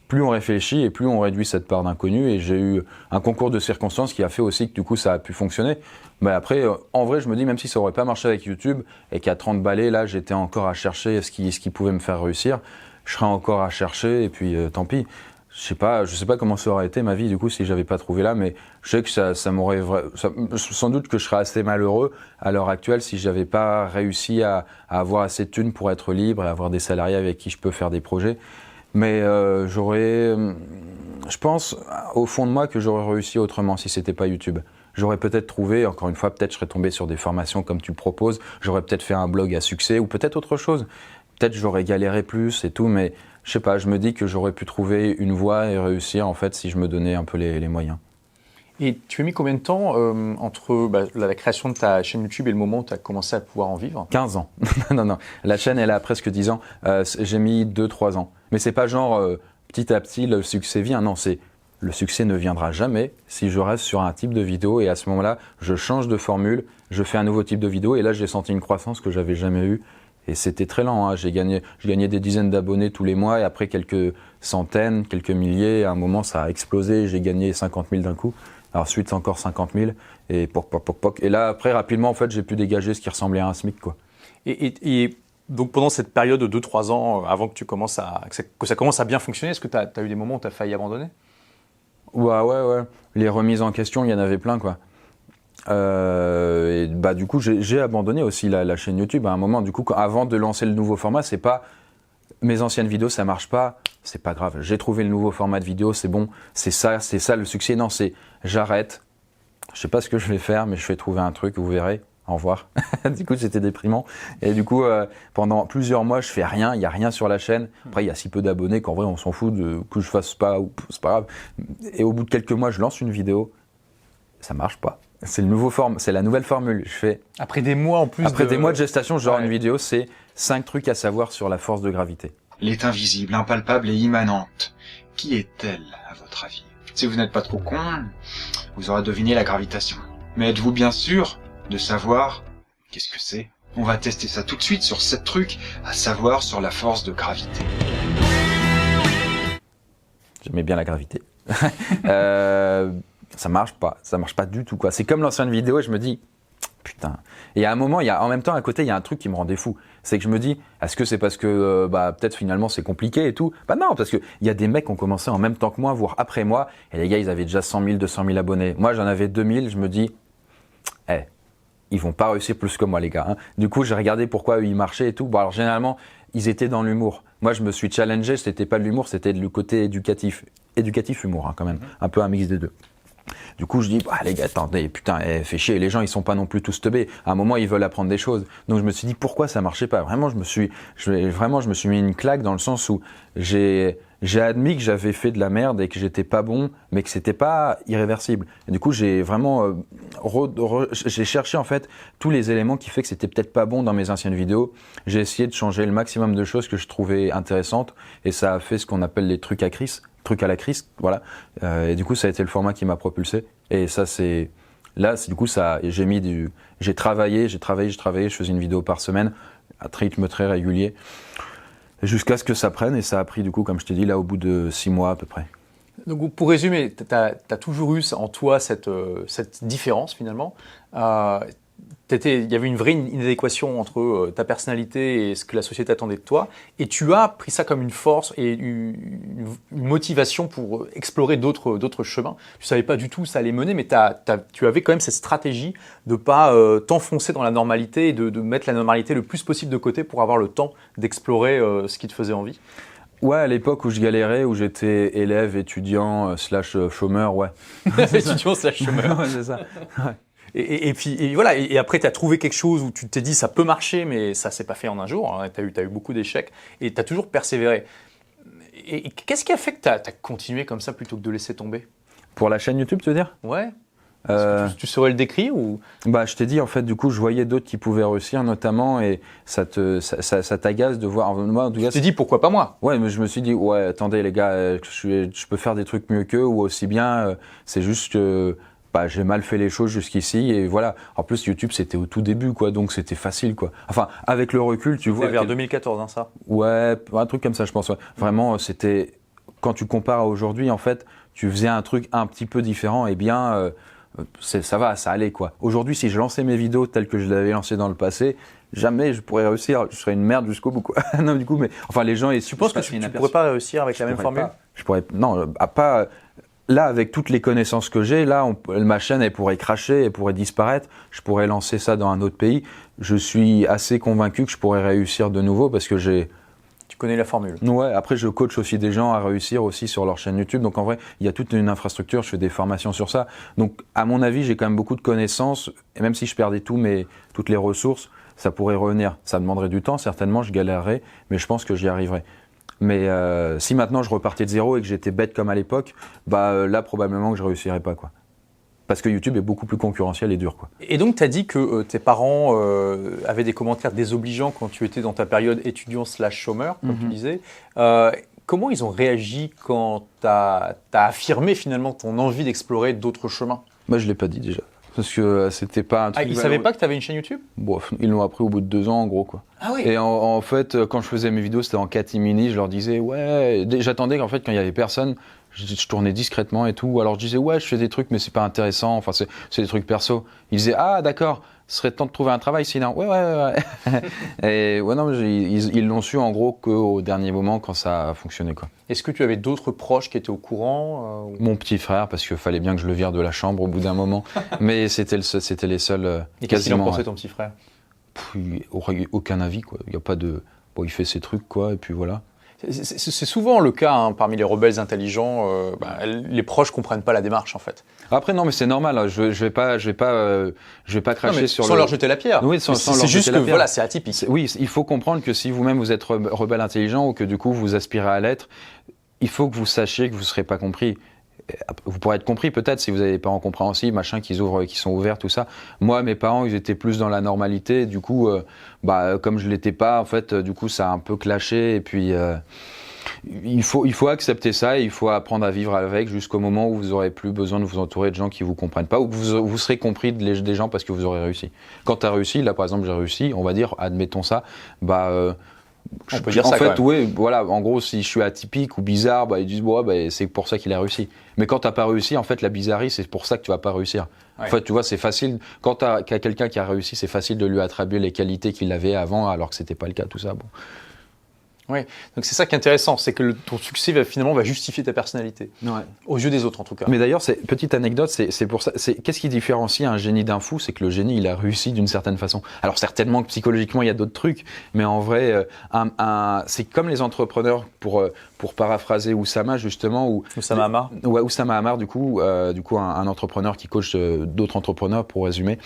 Plus on réfléchit et plus on réduit cette part d'inconnu. Et j'ai eu un concours de circonstances qui a fait aussi que du coup, ça a pu fonctionner. Mais après, en vrai, je me dis, même si ça aurait pas marché avec YouTube et qu'à 30 balais, là, j'étais encore à chercher ce qui pouvait me faire réussir, je serais encore à chercher et puis tant pis. Je sais pas comment ça aurait été ma vie du coup si j'avais pas trouvé là, mais je sais que ça m'aurait sans doute que je serais assez malheureux à l'heure actuelle si j'avais pas réussi à avoir assez de thunes pour être libre et avoir des salariés avec qui je peux faire des projets. Mais je pense au fond de moi que j'aurais réussi autrement si c'était pas YouTube. J'aurais peut-être trouvé, encore une fois, peut-être je serais tombé sur des formations comme tu proposes, j'aurais peut-être fait un blog à succès ou peut-être autre chose. Peut-être j'aurais galéré plus et tout, mais je sais pas, je me dis que j'aurais pu trouver une voie et réussir en fait si je me donnais un peu les moyens. Et tu as mis combien de temps entre la création de ta chaîne YouTube et le moment où tu as commencé à pouvoir en vivre ? 15 ans. Non. La chaîne, elle a presque 10 ans. J'ai mis 2-3 ans. Mais c'est pas genre petit à petit le succès vient. Non, le succès ne viendra jamais si je reste sur un type de vidéo et à ce moment-là, je change de formule, je fais un nouveau type de vidéo et là, j'ai senti une croissance que j'avais jamais eue. Et c'était très lent, hein. J'ai gagné des dizaines d'abonnés tous les mois et après quelques centaines, quelques milliers, à un moment ça a explosé, j'ai gagné 50 000 d'un coup. Ensuite encore 50 000 et poc. Et là après rapidement en fait j'ai pu dégager ce qui ressemblait à un SMIC quoi. Et Donc pendant cette période de 2-3 ans, avant que, que ça commence à bien fonctionner, est-ce que tu as eu des moments où tu as failli abandonner? Ouais. Les remises en question, il y en avait plein, quoi. Et bah, du coup, j'ai abandonné aussi la chaîne YouTube à un moment. Du coup, avant de lancer le nouveau format, c'est pas mes anciennes vidéos, ça marche pas, c'est pas grave. J'ai trouvé le nouveau format de vidéo, c'est bon, c'est ça le succès. Non, c'est j'arrête. Je sais pas ce que je vais faire, mais je vais trouver un truc, vous verrez. Au revoir. Du coup, c'était déprimant. Et du coup, pendant plusieurs mois, je fais rien. Il y a rien sur la chaîne. Après, il y a si peu d'abonnés qu'en vrai, on s'en fout que je fasse pas ou c'est pas grave. Et au bout de quelques mois, je lance une vidéo. Ça marche pas. C'est la nouvelle formule. Je fais. Après des mois en plus. Après des mois de gestation, genre une vidéo, c'est 5 trucs à savoir sur la force de gravité. Elle est invisible, impalpable et immanente. Qui est-elle, à votre avis? Si vous n'êtes pas trop con, vous aurez deviné la gravitation. Mais êtes-vous bien sûr de savoir qu'est-ce que c'est? On va tester ça tout de suite sur 7 trucs à savoir sur la force de gravité. J'aimais bien la gravité. Ça marche pas du tout, quoi. C'est comme l'ancienne vidéo et je me dis, putain. Et à un moment, en même temps, à côté, il y a un truc qui me rendait fou. C'est que je me dis, est-ce que c'est parce que peut-être finalement c'est compliqué et tout? Bah non, parce qu'il y a des mecs qui ont commencé en même temps que moi, voire après moi, et les gars, ils avaient déjà 100 000, 200 000 abonnés. Moi, j'en avais 2000, je me dis, ils vont pas réussir plus que moi, les gars. Hein. Du coup, j'ai regardé pourquoi eux, ils marchaient et tout. Bon, alors généralement, ils étaient dans l'humour. Moi, je me suis challengé, c'était pas de l'humour, c'était le côté éducatif. Éducatif-humour, hein, quand même. Un peu un mix des deux. Du coup, je dis, les gars, attendez, putain, fait chier, les gens, ils sont pas non plus tous teubés. À un moment, ils veulent apprendre des choses. Donc, je me suis dit, pourquoi ça marchait pas? Vraiment, je me suis mis une claque dans le sens où j'ai admis que j'avais fait de la merde et que j'étais pas bon, mais que c'était pas irréversible. Et du coup, j'ai vraiment, j'ai cherché, en fait, tous les éléments qui fait que c'était peut-être pas bon dans mes anciennes vidéos. J'ai essayé de changer le maximum de choses que je trouvais intéressantes et ça a fait ce qu'on appelle les trucs à la crise, voilà. Et du coup, ça a été le format qui m'a propulsé. Et ça, du coup, j'ai travaillé, je faisais une vidéo par semaine, à rythme très régulier, jusqu'à ce que ça prenne. Et ça a pris, du coup, comme je t'ai dit, là, au bout de 6 mois à peu près. Donc, pour résumer, tu as toujours eu en toi cette différence, finalement. Il y avait une vraie inadéquation entre ta personnalité et ce que la société attendait de toi. Et tu as pris ça comme une force et une motivation pour explorer d'autres chemins. Tu ne savais pas du tout où ça allait mener, mais tu avais quand même cette stratégie de ne pas t'enfoncer dans la normalité et de mettre la normalité le plus possible de côté pour avoir le temps d'explorer ce qui te faisait envie. Ouais, à l'époque où je galérais, où j'étais élève, étudiant, / chômeur, ouais. Étudiant / chômeur. Ouais, c'est ça. Ouais. Et puis voilà, et après tu as trouvé quelque chose où tu t'es dit ça peut marcher, mais ça s'est pas fait en un jour, hein. Tu as eu beaucoup d'échecs et tu as toujours persévéré. Et qu'est-ce qui a fait que tu as continué comme ça plutôt que de laisser tomber? Pour la chaîne YouTube, tu veux dire? Ouais. Tu saurais le décrire ou? Je t'ai dit, en fait, du coup, je voyais d'autres qui pouvaient réussir, notamment, et ça t'agace de voir. Moi, en tout cas, tu t'es dit pourquoi pas moi? Ouais, mais je me suis dit, ouais, attendez, les gars, je peux faire des trucs mieux qu'eux, ou aussi bien, c'est juste que j'ai mal fait les choses jusqu'ici, et voilà. En plus, YouTube, c'était au tout début, quoi, donc c'était facile, quoi. Enfin, avec le recul, tu vois. C'était vers 2014, hein, ça? Ouais, un truc comme ça, je pense, ouais. Vraiment, c'était. Quand tu compares à aujourd'hui, en fait, tu faisais un truc un petit peu différent, et bien. Ça allait, quoi. Aujourd'hui, si je lançais mes vidéos telles que je l'avais lancées dans le passé, jamais je pourrais réussir. Je serais une merde jusqu'au bout, quoi. Non, du coup, mais enfin, les gens, tu penses que tu pourrais pas réussir avec la même formule? Pas. Là, avec toutes les connaissances que j'ai, là, ma chaîne, elle pourrait cracher, elle pourrait disparaître. Je pourrais lancer ça dans un autre pays. Je suis assez convaincu que je pourrais réussir de nouveau parce que Tu connais la formule. Ouais, après je coach aussi des gens à réussir aussi sur leur chaîne YouTube. Donc en vrai, il y a toute une infrastructure, je fais des formations sur ça. Donc à mon avis, j'ai quand même beaucoup de connaissances. Et même si je perdais toutes les ressources, ça pourrait revenir. Ça demanderait du temps, certainement, je galérerais, mais je pense que j'y arriverai. Mais si maintenant je repartais de zéro et que j'étais bête comme à l'époque, là probablement que je réussirais pas, quoi. Parce que YouTube est beaucoup plus concurrentiel et dur, quoi. Et donc, tu as dit que tes parents avaient des commentaires désobligeants quand tu étais dans ta période étudiant / chômeur, comme tu disais. Comment ils ont réagi quand tu as affirmé finalement ton envie d'explorer d'autres chemins? Moi, je ne l'ai pas dit déjà. Parce que c'était pas un truc. Ils ne savaient pas que tu avais une chaîne YouTube? Bon, ils l'ont appris au bout de 2 ans, en gros, quoi. Ah oui. Et en fait, quand je faisais mes vidéos, c'était en catimini, je leur disais, ouais. J'attendais qu'en fait, quand il y avait personne, je tournais discrètement et tout. Alors je disais, ouais, je fais des trucs, mais c'est pas intéressant. Enfin, c'est des trucs perso. Ils disaient, ah, d'accord. serait temps de trouver un travail sinon. Ouais. Et ouais, non, ils l'ont su en gros qu'au dernier moment quand ça a fonctionné, quoi. Est-ce que tu avais d'autres proches qui étaient au courant Mon petit frère, parce qu'il fallait bien que je le vire de la chambre au bout d'un moment. Mais c'était les seuls. Et qu'est-ce qu'il en quasiment. pensait, ton petit frère? Il n'aurait aucun avis, quoi. Il y a pas de. Bon, il fait ses trucs, quoi, et puis voilà. C'est souvent le cas hein, parmi les rebelles intelligents. Les proches comprennent pas la démarche en fait. Après non, mais c'est normal. Hein. Je vais pas cracher sur sans leur jeter la pierre. Oui, sans leur c'est juste jeter que la pierre. voilà, c'est atypique. Oui, il faut comprendre que si vous-même vous êtes rebelle intelligent ou que du coup vous aspirez à l'être, il faut que vous sachiez que vous serez pas compris. Vous pourrez être compris peut-être si vous avez des parents compréhensifs, machin, qui sont ouverts, tout ça. Moi, mes parents, ils étaient plus dans la normalité. Du coup, comme je l'étais pas, en fait, du coup, ça a un peu clashé. Et puis, il faut accepter ça et il faut apprendre à vivre avec jusqu'au moment où vous aurez plus besoin de vous entourer de gens qui vous comprennent pas ou que vous serez compris des gens parce que vous aurez réussi. Quand tu as réussi, là, par exemple, j'ai réussi, on va dire, admettons ça, on peut dire ça, quand même. Oui, voilà, en gros, si je suis atypique ou bizarre, ils disent c'est pour ça qu'il a réussi. Mais quand t'as pas réussi, en fait, la bizarrerie, c'est pour ça que tu vas pas réussir. Ouais. En fait, tu vois, c'est facile. Quand t'as quelqu'un qui a réussi, c'est facile de lui attribuer les qualités qu'il avait avant, alors que c'était pas le cas, tout ça. Bon. Oui, donc c'est ça qui est intéressant, c'est que ton succès va justifier ta personnalité, aux yeux des autres en tout cas. Mais d'ailleurs, petite anecdote, c'est pour ça. Qu'est-ce qui différencie un génie d'un fou? C'est que le génie, il a réussi d'une certaine façon. Alors certainement que psychologiquement, il y a d'autres trucs, mais en vrai, c'est comme les entrepreneurs, pour paraphraser Oussama justement, Oussama Hamar. Ouais, Oussama Hamar, du coup, un entrepreneur qui coach d'autres entrepreneurs, pour résumer,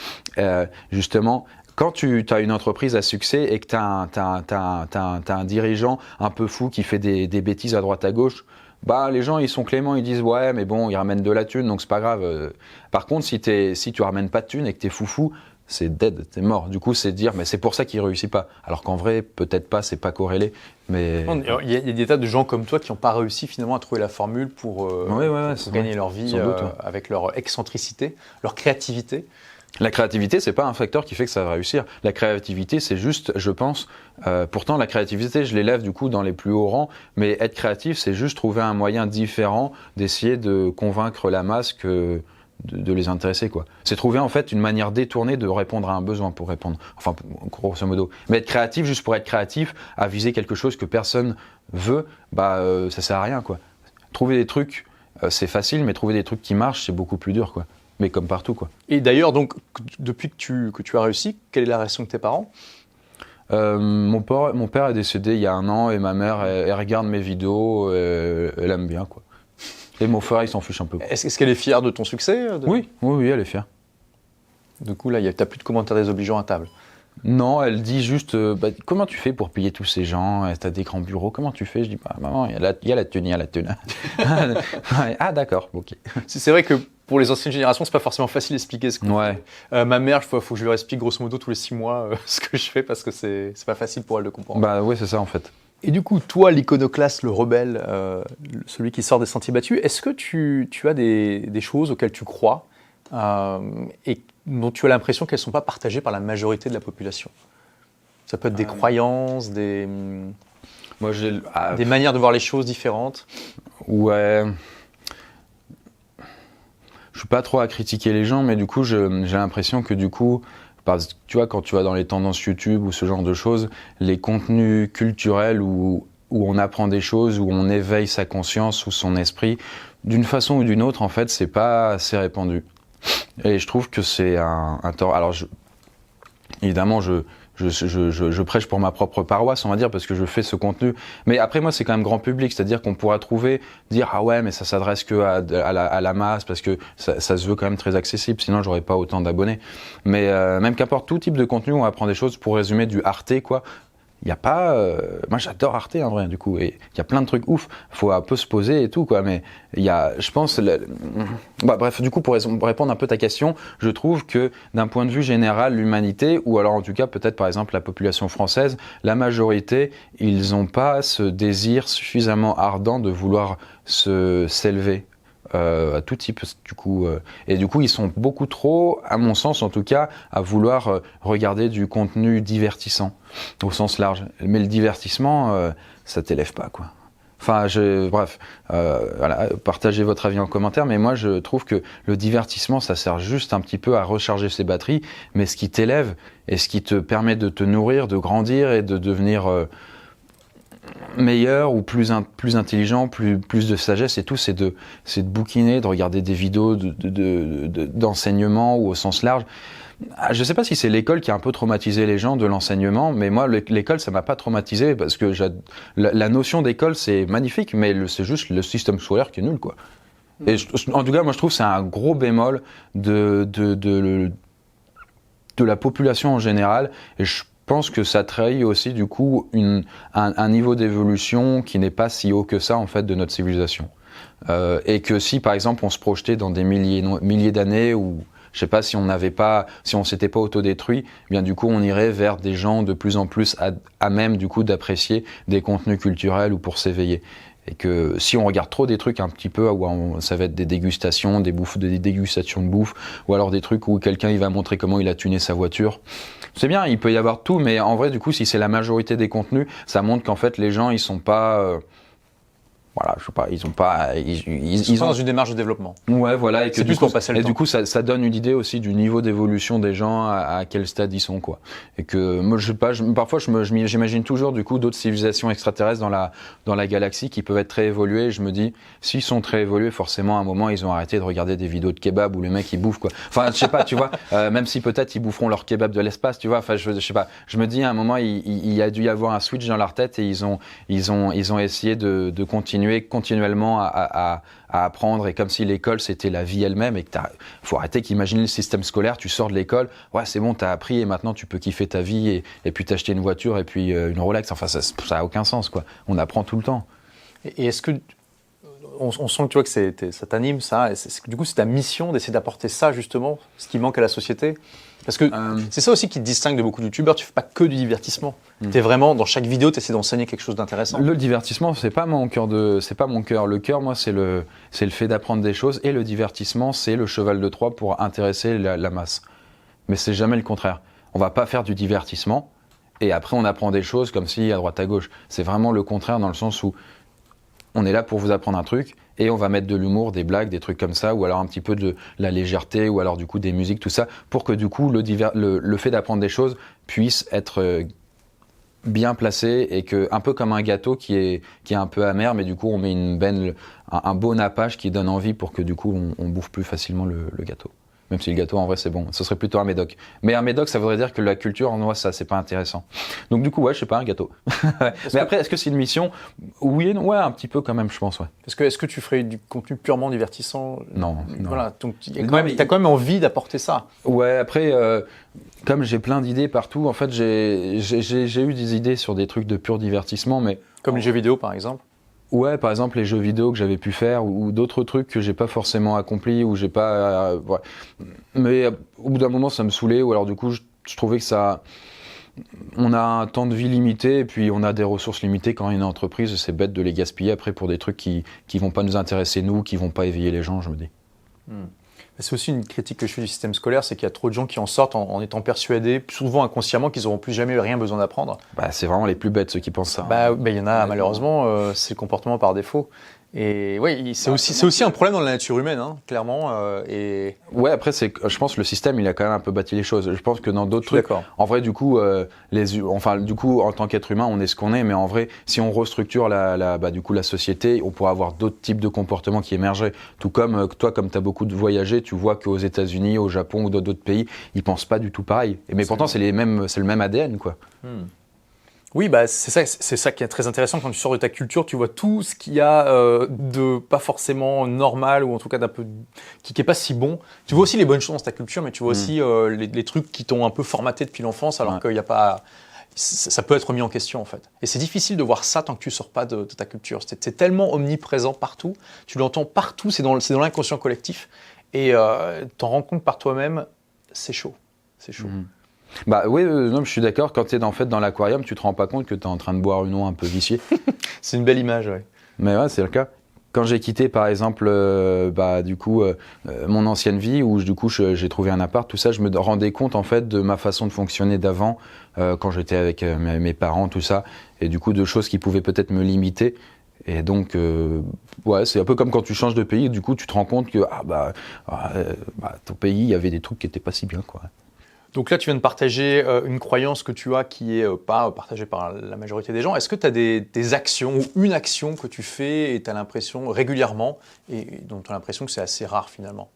justement. Quand tu as une entreprise à succès et que tu as un dirigeant un peu fou qui fait des bêtises à droite à gauche, les gens ils sont cléments, ils disent ouais mais bon il ramène de la thune donc c'est pas grave. Par contre si tu ramènes pas de thune et que t'es foufou, c'est dead, t'es mort. Du coup c'est de dire mais c'est pour ça qu'il réussit pas. Alors qu'en vrai peut-être pas, c'est pas corrélé. Mais il y a des tas de gens comme toi qui n'ont pas réussi finalement à trouver la formule pour gagner leur vie avec leur excentricité, leur créativité. La créativité, c'est pas un facteur qui fait que ça va réussir. La créativité, c'est juste, je pense, pourtant la créativité, je l'élève du coup dans les plus hauts rangs, mais être créatif, c'est juste trouver un moyen différent d'essayer de convaincre la masse que de les intéresser, quoi. C'est trouver en fait une manière détournée de répondre à un besoin pour répondre, enfin grosso modo. Mais être créatif juste pour être créatif, à viser quelque chose que personne veut, ça sert à rien, quoi. Trouver des trucs, c'est facile, mais trouver des trucs qui marchent, c'est beaucoup plus dur, quoi. Mais comme partout, quoi. Et d'ailleurs, donc, depuis que tu as réussi, quelle est la réaction de tes parents? Mon père est décédé il y a 1 an et ma mère, elle regarde mes vidéos, elle aime bien, quoi. Et mon frère, il s'en fiche un peu. Est-ce qu'elle est fière de ton succès? Oui, elle est fière. Du coup, là, t'as plus de commentaires désobligeants à table. Non, elle dit juste comment tu fais pour payer tous ces gens? T'as des grands bureaux, comment tu fais? Je dis maman, il y a la thune. Ah d'accord, ok. C'est vrai que pour les anciennes générations, c'est pas forcément facile d'expliquer ce qu'on fait. Ma mère, faut que je lui explique grosso modo tous les 6 mois ce que je fais parce que c'est pas facile pour elle de comprendre. Oui, c'est ça en fait. Et du coup, toi, l'iconoclaste, le rebelle, celui qui sort des sentiers battus, est-ce que tu as des choses auxquelles tu crois et dont tu as l'impression qu'elles ne sont pas partagées par la majorité de la population? Ça peut être des croyances, des manières de voir les choses différentes. Ouais. Je suis pas trop à critiquer les gens, mais du coup, j'ai l'impression que du coup, tu vois, quand tu vas dans les tendances YouTube ou ce genre de choses, les contenus culturels où on apprend des choses, où on éveille sa conscience ou son esprit, d'une façon ou d'une autre, en fait, c'est pas assez répandu. Et je trouve que c'est un tort. Alors, évidemment, je prêche pour ma propre paroisse, on va dire, parce que je fais ce contenu. Mais après, moi, c'est quand même grand public, c'est-à-dire qu'on pourra dire ah ouais, mais ça s'adresse que à la masse, parce que ça se veut quand même très accessible, sinon j'aurais pas autant d'abonnés. Mais même qu'importe tout type de contenu, on apprend des choses. Pour résumer, du Arte, quoi. Il y a pas, moi j'adore Arte en vrai, du coup, et il y a plein de trucs ouf. Faut un peu se poser et tout, quoi. Mais il y a, je pense, bref, du coup, pour répondre un peu à ta question, je trouve que d'un point de vue général, l'humanité, ou alors en tout cas peut-être par exemple la population française, la majorité, ils n'ont pas ce désir suffisamment ardent de vouloir s'élever. À tout type du coup et du coup ils sont beaucoup trop, à mon sens en tout cas, à vouloir regarder du contenu divertissant au sens large, mais le divertissement ça t'élève pas, quoi. Enfin, bref, voilà, partagez votre avis en commentaire, mais moi je trouve que le divertissement, ça sert juste un petit peu à recharger ses batteries, mais ce qui t'élève et ce qui te permet de te nourrir, de grandir et de devenir meilleur ou plus intelligent, plus de sagesse et tout, c'est de bouquiner, de regarder des vidéos d'enseignement ou au sens large. Je sais pas si c'est l'école qui a un peu traumatisé les gens de l'enseignement, mais moi, l'école, ça m'a pas traumatisé parce que la notion d'école, c'est magnifique, mais c'est juste le système scolaire qui est nul, quoi. Et en tout cas, moi, je trouve que c'est un gros bémol de la population en général, et je pense que ça trahit aussi, du coup, un niveau d'évolution qui n'est pas si haut que ça, en fait, de notre civilisation. Et que si, par exemple, on se projetait dans des milliers d'années où je sais pas, si on s'était pas autodétruit, bien du coup on irait vers des gens de plus en plus à même du coup d'apprécier des contenus culturels ou pour s'éveiller. Et que si on regarde trop des trucs un petit peu où ça va être des dégustations, des dégustations de bouffe, ou alors des trucs où quelqu'un il va montrer comment il a tuné sa voiture. C'est bien, il peut y avoir tout, mais en vrai du coup si c'est la majorité des contenus, ça montre qu'en fait les gens ils sont pas voilà, je sais pas, ils sont dans une démarche de développement. Ouais, voilà, et que du coup ça donne une idée aussi du niveau d'évolution des gens, à quel stade ils sont, quoi. Et que moi, je sais pas, parfois j'imagine toujours du coup d'autres civilisations extraterrestres dans la galaxie qui peuvent être très évoluées. Et je me dis, s'ils sont très évolués, forcément à un moment ils ont arrêté de regarder des vidéos de kebab où le mec il bouffe, quoi. Enfin, je sais pas, tu vois, même si peut-être ils boufferont leur kebab de l'espace, tu vois. Enfin, je sais pas. Je me dis à un moment il y a dû y avoir un switch dans leur tête et ils ont essayé de continuellement à apprendre, et comme si l'école c'était la vie elle-même, et que faut arrêter qu'imaginer le système scolaire, tu sors de l'école, ouais c'est bon, t'as appris et maintenant tu peux kiffer ta vie et puis t'acheter une voiture et puis une Rolex, enfin ça a aucun sens, quoi. On apprend tout le temps. Et est-ce que on sent que tu vois que ça t'anime, ça, du coup c'est ta mission d'essayer d'apporter ça justement, ce qui manque à la société? Parce que c'est ça aussi qui te distingue de beaucoup de youtubeurs, tu fais pas que du divertissement. T'es vraiment, dans chaque vidéo, tu essaies d'enseigner quelque chose d'intéressant. Le divertissement, c'est pas mon cœur. Le cœur, moi, c'est le fait d'apprendre des choses, et le divertissement, c'est le cheval de Troie pour intéresser la masse. Mais c'est jamais le contraire. On va pas faire du divertissement, et après on apprend des choses comme si à droite à gauche. C'est vraiment le contraire dans le sens où on est là pour vous apprendre un truc, et on va mettre de l'humour, des blagues, des trucs comme ça, ou alors un petit peu de la légèreté, ou alors du coup des musiques, tout ça, pour que du coup le fait d'apprendre des choses puisse être bien placé, et que un peu comme un gâteau qui est un peu amer, mais du coup on met un beau nappage qui donne envie pour que du coup on bouffe plus facilement le gâteau. Même si le gâteau en vrai c'est bon, ce serait plutôt un médoc. Mais un médoc ça voudrait dire que la culture en moi ça c'est pas intéressant. Donc du coup ouais, je sais pas, un gâteau. Mais après est-ce que c'est une mission? Oui et non, ouais, un petit peu quand même je pense, ouais. Est-ce que tu ferais du contenu purement divertissant? Non. Voilà, donc t'as quand même envie d'apporter ça. Ouais, après comme j'ai plein d'idées partout, en fait j'ai eu des idées sur des trucs de pur divertissement, mais comme les jeux vidéo par exemple. Ouais, par exemple les jeux vidéo que j'avais pu faire, ou d'autres trucs que j'ai pas forcément accomplis, ou j'ai pas ouais. Mais au bout d'un moment ça me saoulait, ou alors du coup je trouvais que on a un temps de vie limité, et puis on a des ressources limitées quand il y a une entreprise, c'est bête de les gaspiller après pour des trucs qui vont pas nous intéresser nous, qui vont pas éveiller les gens, je me dis. C'est aussi une critique que je fais du système scolaire, c'est qu'il y a trop de gens qui en sortent en étant persuadés, souvent inconsciemment, qu'ils n'auront plus jamais rien besoin d'apprendre. Bah, c'est vraiment les plus bêtes ceux qui pensent ça. Il y en a malheureusement, c'est le comportement par défaut. Et oui, c'est aussi un problème dans la nature humaine, hein, clairement. Ouais, après je pense que le système il a quand même un peu bâti les choses. Je pense que dans d'autres trucs, en vrai du coup, en tant qu'être humain, on est ce qu'on est, mais en vrai, si on restructure la société, on pourra avoir d'autres types de comportements qui émergeraient. Tout comme toi, comme tu as beaucoup voyagé, tu vois qu'aux États-Unis, au Japon ou dans d'autres pays, ils pensent pas du tout pareil. Mais pourtant, c'est le même ADN, quoi. Oui, c'est ça qui est très intéressant quand tu sors de ta culture, tu vois tout ce qu'il y a de pas forcément normal, ou en tout cas d'un peu qui est pas si bon. Tu vois aussi les bonnes choses dans ta culture, mais tu vois aussi les trucs qui t'ont un peu formaté depuis l'enfance, alors qu'il y a pas, ça peut être mis en question en fait. Et c'est difficile de voir ça tant que tu sors pas de ta culture. C'est tellement omniprésent partout, tu l'entends partout, c'est dans l'inconscient collectif, et t'en rends compte par toi-même, c'est chaud, c'est chaud. Bah oui, non, je suis d'accord. Quand t'es dans l'aquarium, tu te rends pas compte que t'es en train de boire une eau un peu viciée. C'est une belle image, ouais. Mais ouais, c'est le cas. Quand j'ai quitté, par exemple, mon ancienne vie, où du coup j'ai trouvé un appart, tout ça, je me rendais compte en fait de ma façon de fonctionner d'avant, quand j'étais avec mes parents, tout ça, et du coup de choses qui pouvaient peut-être me limiter. Et donc, ouais, c'est un peu comme quand tu changes de pays, et du coup, tu te rends compte que ton pays, il y avait des trucs qui n'étaient pas si bien, quoi. Donc là, tu viens de partager une croyance que tu as qui est pas partagée par la majorité des gens. Est-ce que tu as des actions ou une action que tu fais et tu as l'impression régulièrement et dont tu as l'impression que c'est assez rare finalement?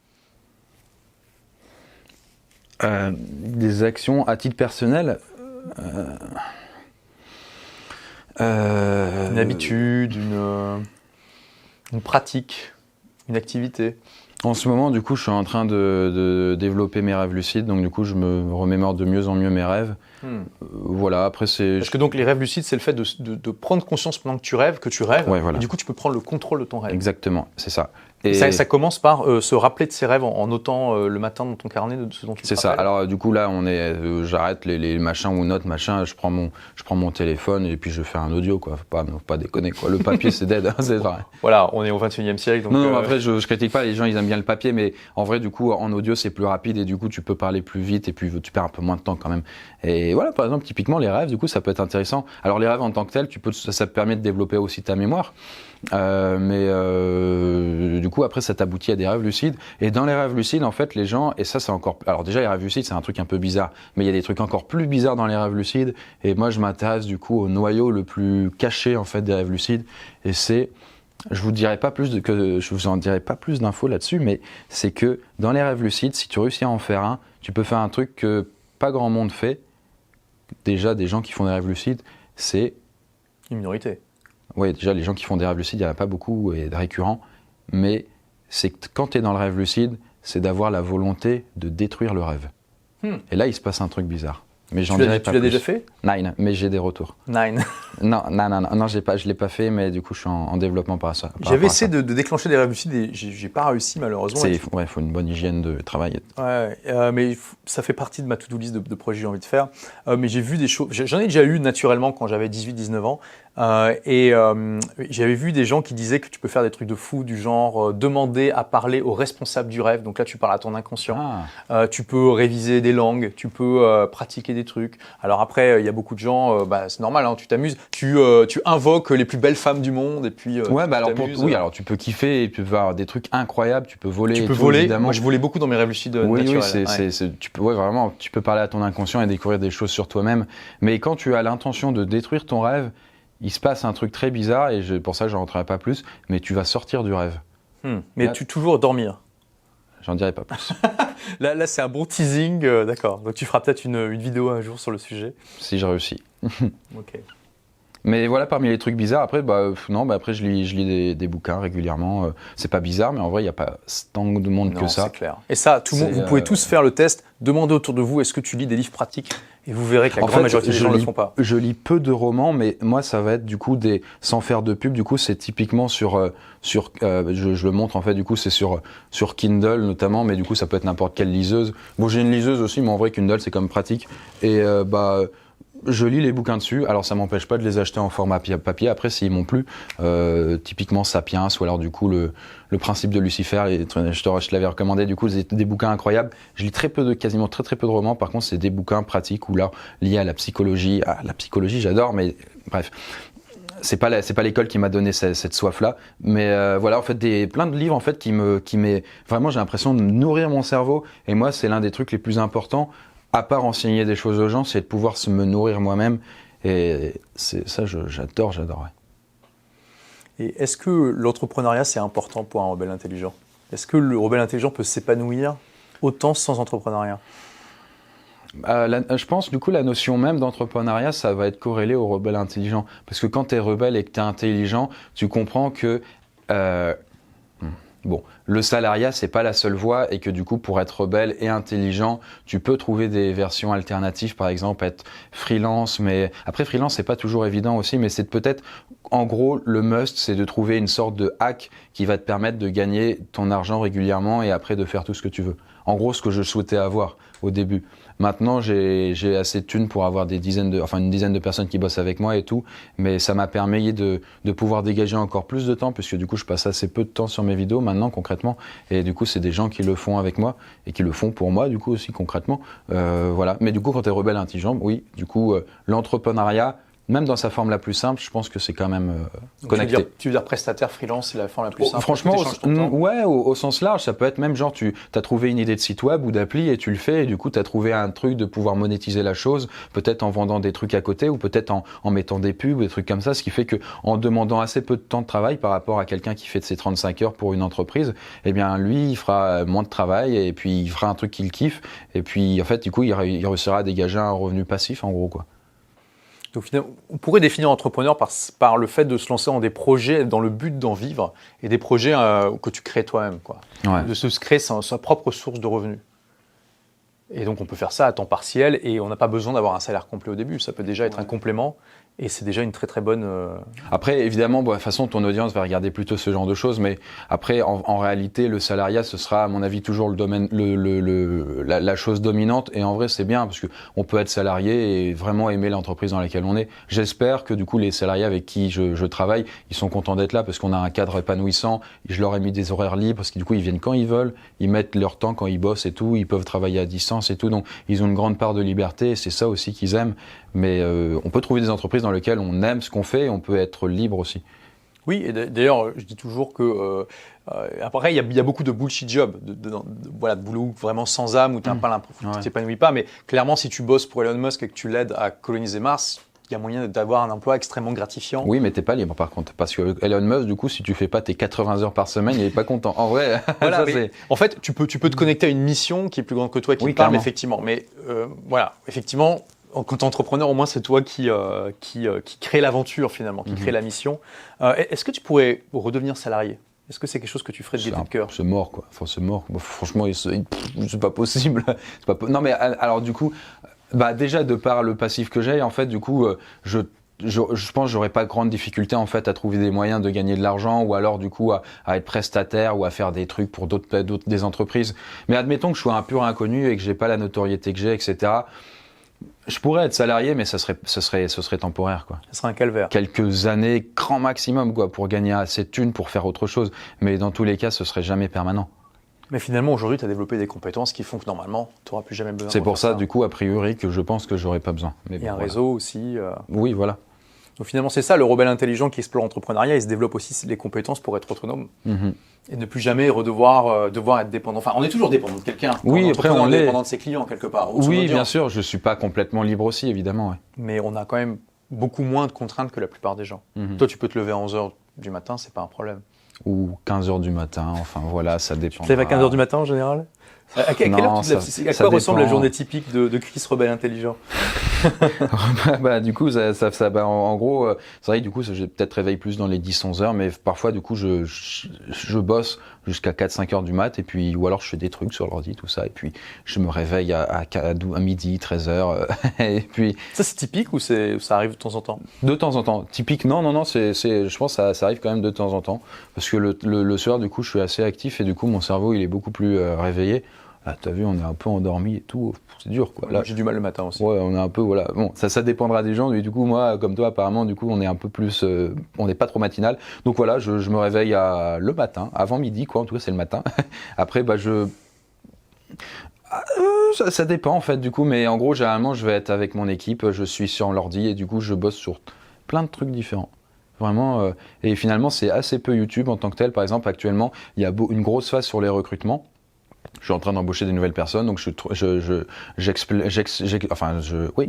Des actions à titre personnel Une habitude, une pratique, une activité? En ce moment, du coup, je suis en train de développer mes rêves lucides, donc du coup, je me remémore de mieux en mieux mes rêves. Voilà, après c'est... Parce que donc les rêves lucides, c'est le fait de prendre conscience pendant que tu rêves, Ouais, voilà. et du coup tu peux prendre le contrôle de ton rêve. Exactement, c'est ça. Et ça commence par se rappeler de ses rêves en notant le matin dans ton carnet de ce dont tu te C'est ça. rappelles. Alors du coup là, j'arrête les machins ou notes, machin. Je prends mon téléphone et puis je fais un audio, quoi. Faut pas déconner, quoi. Le papier c'est dead, hein, c'est vrai. Voilà, on est au 21e siècle. Donc Non, après je critique pas. Les gens ils aiment bien le papier, mais en vrai du coup en audio c'est plus rapide et du coup tu peux parler plus vite et puis tu perds un peu moins de temps quand même. Et voilà, par exemple typiquement les rêves, du coup ça peut être intéressant. Alors les rêves en tant que tels, ça te permet de développer aussi ta mémoire. Du coup après ça t'aboutit à des rêves lucides, et dans les rêves lucides en fait les gens, et ça c'est encore, alors déjà les rêves lucides c'est un truc un peu bizarre, mais il y a des trucs encore plus bizarres dans les rêves lucides, et moi je m'intéresse du coup au noyau le plus caché en fait des rêves lucides, et c'est, je vous en dirai pas plus d'infos là-dessus, mais c'est que dans les rêves lucides, si tu réussis à en faire un, tu peux faire un truc que pas grand monde fait. Déjà des gens qui font des rêves lucides, c'est une minorité. Oui, déjà, les gens qui font des rêves lucides, il n'y en a pas beaucoup et récurrents, mais c'est que quand tu es dans le rêve lucide, c'est d'avoir la volonté de détruire le rêve. Et là, il se passe un truc bizarre. Mais j'en dirai pas plus. Tu l'as déjà fait? Nine, mais j'ai des retours. Nine. Non, je l'ai pas fait, mais du coup, je suis en développement par ça. J'avais essayé de déclencher des rêves lucides et j'ai pas réussi malheureusement. Il faut une bonne hygiène de travail. Ouais, mais ça fait partie de ma to-do list de projets que j'ai envie de faire. Mais j'ai vu des choses, j'en ai déjà eu naturellement quand j'avais 18-19 ans. J'avais vu des gens qui disaient que tu peux faire des trucs de fou, du genre demander à parler au responsable du rêve. Donc là, tu parles à ton inconscient. Tu peux réviser des langues, tu peux pratiquer des trucs. Alors après, il y a beaucoup de gens, c'est normal, hein, tu t'amuses, tu invoques les plus belles femmes du monde et puis alors tu peux kiffer et tu peux voir des trucs incroyables, tu peux voler. Tu peux voler. Évidemment. Moi, je volais beaucoup dans mes rêves lucides naturels. Vraiment, tu peux parler à ton inconscient et découvrir des choses sur toi-même. Mais quand tu as l'intention de détruire ton rêve, il se passe un truc très bizarre, et pour ça, je n'en rentrerai pas plus, mais tu vas sortir du rêve. Mais tu toujours dormir. J'en dirai pas plus. Là, c'est un bon teasing, d'accord. Donc tu feras peut-être une vidéo un jour sur le sujet. Si je réussis. Ok. Mais voilà, parmi les trucs bizarres, après, après je lis des bouquins régulièrement. C'est pas bizarre, mais en vrai, il n'y a pas tant de monde que ça. C'est clair. Et ça, vous pouvez tous faire le test. Demandez autour de vous, est-ce que tu lis des livres pratiques? Et vous verrez que la grande majorité des gens ne le font pas. Je lis peu de romans, mais moi, ça va être du coup sans faire de pub, du coup, c'est typiquement je le montre en fait, du coup, c'est sur Kindle notamment, mais du coup, ça peut être n'importe quelle liseuse. Bon, j'ai une liseuse aussi, mais en vrai, Kindle, c'est comme pratique. Et je lis les bouquins dessus, alors ça m'empêche pas de les acheter en format papier, après s'ils m'ont plu, typiquement Sapiens, ou alors du coup le principe de Lucifer, je te l'avais recommandé, du coup c'est des bouquins incroyables. Je lis quasiment très peu de romans, par contre c'est des bouquins pratiques ou là liés à la psychologie. La psychologie j'adore, mais bref. C'est pas l'école qui m'a donné cette soif-là, mais voilà, en fait, plein de livres en fait qui vraiment, j'ai l'impression de nourrir mon cerveau, et moi c'est l'un des trucs les plus importants. À part enseigner des choses aux gens, c'est de pouvoir me nourrir moi-même. Et c'est ça, j'adore. Ouais. Et est-ce que l'entrepreneuriat, c'est important pour un rebelle intelligent? Est-ce que le rebelle intelligent peut s'épanouir autant sans entrepreneuriat? Je pense, du coup, la notion même d'entrepreneuriat, ça va être corrélé au rebelle intelligent. Parce que quand tu es rebelle et que tu es intelligent, tu comprends que... le salariat, c'est pas la seule voie, et que du coup, pour être rebelle et intelligent, tu peux trouver des versions alternatives, par exemple être freelance, mais après freelance, c'est pas toujours évident aussi, mais c'est peut-être, en gros, le must, c'est de trouver une sorte de hack qui va te permettre de gagner ton argent régulièrement et après de faire tout ce que tu veux. En gros, ce que je souhaitais avoir au début. Maintenant, j'ai assez de thunes pour avoir une dizaine de personnes qui bossent avec moi et tout, mais ça m'a permis de pouvoir dégager encore plus de temps, puisque du coup, je passe assez peu de temps sur mes vidéos maintenant, concrètement, et du coup, c'est des gens qui le font avec moi, et qui le font pour moi, du coup, aussi, concrètement. Voilà. Mais du coup, quand tu es rebelle intelligent, oui, du coup, l'entrepreneuriat, même dans sa forme la plus simple, je pense que c'est quand même Donc, connecté. tu veux dire prestataire, freelance, c'est la forme la plus simple. Franchement, t'échanges ton temps. ouais, au sens large, ça peut être même genre tu as trouvé une idée de site web ou d'appli et tu le fais et du coup tu as trouvé un truc de pouvoir monétiser la chose, peut-être en vendant des trucs à côté ou peut-être en mettant des pubs ou des trucs comme ça, ce qui fait que en demandant assez peu de temps de travail par rapport à quelqu'un qui fait de ses 35 heures pour une entreprise, eh bien lui il fera moins de travail et puis il fera un truc qu'il kiffe et puis en fait du coup il réussira à dégager un revenu passif en gros quoi. Donc, finalement, on pourrait définir entrepreneur par le fait de se lancer dans des projets dans le but d'en vivre et des projets que tu crées toi-même, quoi. Ouais. De se créer sa propre source de revenus. Et donc, on peut faire ça à temps partiel et on n'a pas besoin d'avoir un salaire complet au début. Ça peut déjà être un complément et c'est déjà une très très bonne. Après, évidemment, de toute façon, ton audience va regarder plutôt ce genre de choses, mais après, en réalité, le salariat, ce sera, à mon avis, toujours le domaine, la chose dominante. Et en vrai, c'est bien parce que on peut être salarié et vraiment aimer l'entreprise dans laquelle on est. J'espère que du coup, les salariés avec qui je travaille, ils sont contents d'être là parce qu'on a un cadre épanouissant. Je leur ai mis des horaires libres parce que du coup, ils viennent quand ils veulent, ils mettent leur temps quand ils bossent et tout, ils peuvent travailler à distance et tout. Donc, ils ont une grande part de liberté et c'est ça aussi qu'ils aiment. Mais on peut trouver des entreprises dans lesquelles on aime ce qu'on fait et on peut être libre aussi. Oui, et d'ailleurs, je dis toujours que après, il y a beaucoup de bullshit jobs, voilà, de boulot vraiment sans âme où tu n'as pas l'impression que tu t'épanouis pas. Mais clairement, si tu bosses pour Elon Musk et que tu l'aides à coloniser Mars, il y a moyen d'avoir un emploi extrêmement gratifiant. Oui, mais t'es pas libre par contre, parce que Elon Musk, du coup, si tu fais pas tes 80 heures par semaine, il est pas content. En vrai, voilà, ça, en fait, tu peux te connecter à une mission qui est plus grande que toi, qui Oui, te parle, clairement. effectivement. Mais voilà, effectivement. Quand tu es entrepreneur, au moins, c'est toi qui crée l'aventure, finalement, qui crée la mission. Est-ce que tu pourrais redevenir salarié ? Est-ce que c'est quelque chose que tu ferais de gaieté de cœur ? C'est mort, quoi. Enfin, c'est mort. Bon, franchement, c'est pas possible. Non, mais alors, du coup, déjà, de par le passif que j'ai, en fait, du coup, je pense que j'aurais pas grande difficulté en fait à trouver des moyens de gagner de l'argent ou alors du coup à être prestataire ou à faire des trucs pour des entreprises. Mais admettons que je sois un pur inconnu et que j'ai pas la notoriété que j'ai, etc. Je pourrais être salarié, mais ce serait temporaire, quoi. Ce serait un calvaire. Quelques années, grand maximum, quoi, pour gagner assez de thunes, pour faire autre chose. Mais dans tous les cas, ce serait jamais permanent. Mais finalement, aujourd'hui, tu as développé des compétences qui font que normalement, tu n'auras plus jamais besoin. C'est pour ça, du coup, a priori, que je pense que j'aurais pas besoin. Mais il y a un voilà. réseau aussi. Oui, voilà. Donc finalement, c'est ça, le rebelle intelligent qui explore l'entrepreneuriat, il se développe aussi les compétences pour être autonome. Mm-hmm. Et ne plus jamais devoir être dépendant. Enfin, on est toujours dépendant de quelqu'un. Oui, après, on est l'est. dépendant de ses clients, quelque part. ou de son Oui, audience. bien sûr, je suis pas complètement libre aussi, évidemment. Ouais. Mais on a quand même beaucoup moins de contraintes que la plupart des gens. Mhm. Toi, tu peux te lever à 11h du matin, c'est pas un problème. Ou 15h du matin, enfin voilà, ça dépend. Tu te lèves à 15h du matin en général ? À quelle heure tu te lèves ? À quoi ressemble la journée typique de Chris Rebelle Intelligent ? Du coup, en gros, c'est vrai que du coup, j'ai peut-être réveille plus dans les 10-11 heures, mais parfois, du coup, je bosse jusqu'à 4-5 heures du mat, et puis, ou alors je fais des trucs sur l'ordi, tout ça, et puis je me réveille à midi, 13 heures, et puis... Ça, c'est typique ou ça arrive de temps en temps ? De temps en temps. Typique, non, je pense que ça arrive quand même de temps en temps, parce que le soir, du coup, je suis assez actif, et du coup, mon cerveau, il est beaucoup plus réveillé. Là, t'as vu, on est un peu endormi et tout, c'est dur, quoi. Là, j'ai du mal le matin aussi. Ouais, on est un peu, voilà. Bon, ça dépendra des gens. Mais du coup, moi, comme toi, apparemment, du coup, on est un peu plus, on n'est pas trop matinal. Donc voilà, je me réveille le matin, avant midi, quoi. En tout cas, c'est le matin. Après, ça dépend, en fait, du coup. Mais en gros, généralement, je vais être avec mon équipe, je suis sur l'ordi et du coup, je bosse sur plein de trucs différents. Vraiment. Et finalement, c'est assez peu YouTube en tant que tel. Par exemple, actuellement, il y a une grosse phase sur les recrutements. Je suis en train d'embaucher des nouvelles personnes, donc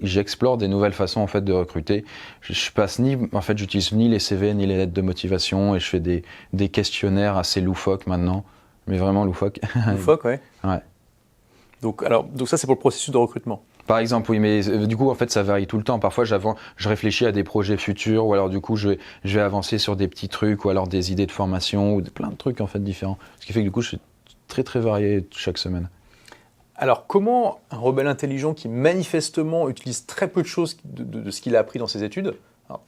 j'explore des nouvelles façons en fait de recruter. J'utilise ni les CV ni les lettres de motivation et je fais des questionnaires assez loufoques maintenant, mais vraiment loufoques. Loufoques, ouais. Ouais. Donc ça c'est pour le processus de recrutement. Par exemple, oui, mais du coup, en fait, ça varie tout le temps. Parfois, je réfléchis à des projets futurs, ou alors du coup, je vais avancer sur des petits trucs, ou alors des idées de formation, ou plein de trucs en fait différents. Ce qui fait que du coup, je suis très très varié chaque semaine. Alors, comment un rebelle intelligent qui manifestement utilise très peu de choses de ce qu'il a appris dans ses études, alors,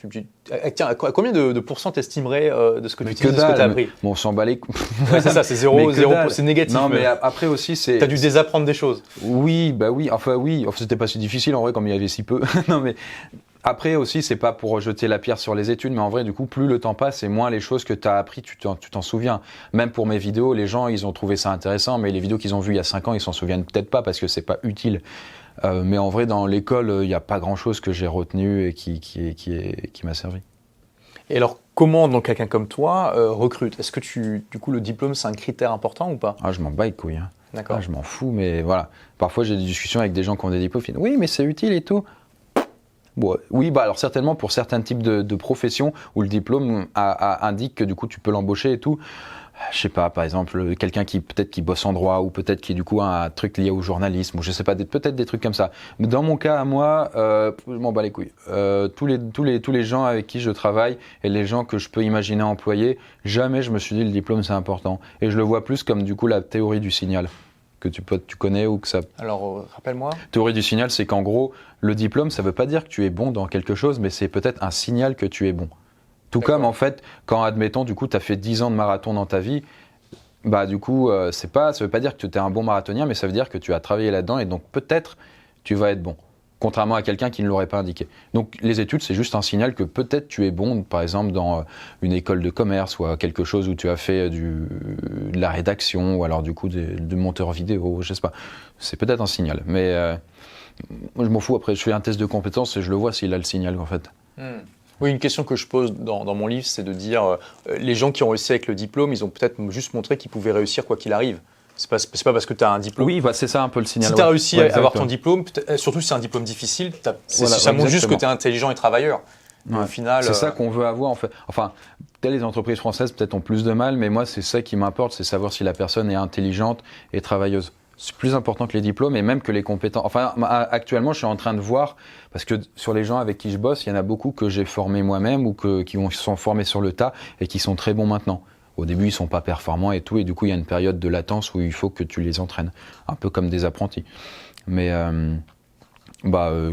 tiens, à combien de pourcents t'estimerais de ce que tu utilises, de ce que tu as appris ? Bon, on s'en bat les... Ouais, c'est ça, c'est 0, c'est négatif. Non, mais après aussi, c'est... T'as dû désapprendre des choses. Oui, enfin, c'était pas si difficile en vrai, comme il y avait si peu. Non, mais... Après aussi, c'est pas pour jeter la pierre sur les études, mais en vrai, du coup, plus le temps passe et moins les choses que tu as appris, tu t'en souviens. Même pour mes vidéos, les gens, ils ont trouvé ça intéressant, mais les vidéos qu'ils ont vues il y a 5 ans, ils s'en souviennent peut-être pas parce que c'est pas utile. Mais en vrai, dans l'école, il n'y a pas grand-chose que j'ai retenu et qui m'a servi. Et alors, comment donc quelqu'un comme toi recrute? Est-ce que du coup, le diplôme, c'est un critère important ou pas? Ah, je m'en bats les couilles. Hein. D'accord. Ah, je m'en fous, mais voilà. Parfois, j'ai des discussions avec des gens qui ont des diplômes. Ils disent, oui, mais c'est utile et tout. Bon, oui, alors certainement pour certains types de professions où le diplôme indique que du coup tu peux l'embaucher et tout. Je sais pas, par exemple, quelqu'un qui peut-être qui bosse en droit ou peut-être qui du coup a un truc lié au journalisme ou je sais pas, peut-être des trucs comme ça. Mais dans mon cas à moi, je m'en bats les couilles. Tous les gens avec qui je travaille et les gens que je peux imaginer employer, jamais je me suis dit le diplôme c'est important. Et je le vois plus comme du coup la théorie du signal que tu connais ou que ça. Alors, rappelle-moi. Théorie du signal, c'est qu'en gros, le diplôme, ça veut pas dire que tu es bon dans quelque chose, mais c'est peut-être un signal que tu es bon. Tout comme en fait, quand admettons, du coup, tu as fait 10 ans de marathon dans ta vie, bah du coup, ça veut pas dire que tu es un bon marathonien, mais ça veut dire que tu as travaillé là-dedans et donc peut-être tu vas être bon. Contrairement à quelqu'un qui ne l'aurait pas indiqué. Donc les études, c'est juste un signal que peut-être tu es bon, par exemple dans une école de commerce ou quelque chose où tu as fait de la rédaction ou alors du coup de monteur vidéo, je sais pas. C'est peut-être un signal, mais moi je m'en fous. Après, je fais un test de compétence et je le vois s'il a le signal en fait. Oui, une question que je pose dans mon livre, c'est de dire les gens qui ont réussi avec le diplôme, ils ont peut-être juste montré qu'ils pouvaient réussir quoi qu'il arrive. C'est pas parce que tu as un diplôme. Oui, bah c'est ça un peu le signal. Si tu as réussi à avoir ton diplôme, surtout si c'est un diplôme difficile, ça montre juste que tu es intelligent et travailleur. Ouais. Au final, c'est ça qu'on veut avoir en fait. Enfin, peut-être les entreprises françaises peut-être ont plus de mal, mais moi c'est ça qui m'importe, c'est savoir si la personne est intelligente et travailleuse. C'est plus important que les diplômes et même que les compétences. Enfin, actuellement, je suis en train de voir, parce que sur les gens avec qui je bosse, il y en a beaucoup que j'ai formés moi-même ou qui sont formés sur le tas et qui sont très bons maintenant. Au début, ils ne sont pas performants et tout, et du coup, il y a une période de latence où il faut que tu les entraînes, un peu comme des apprentis. Mais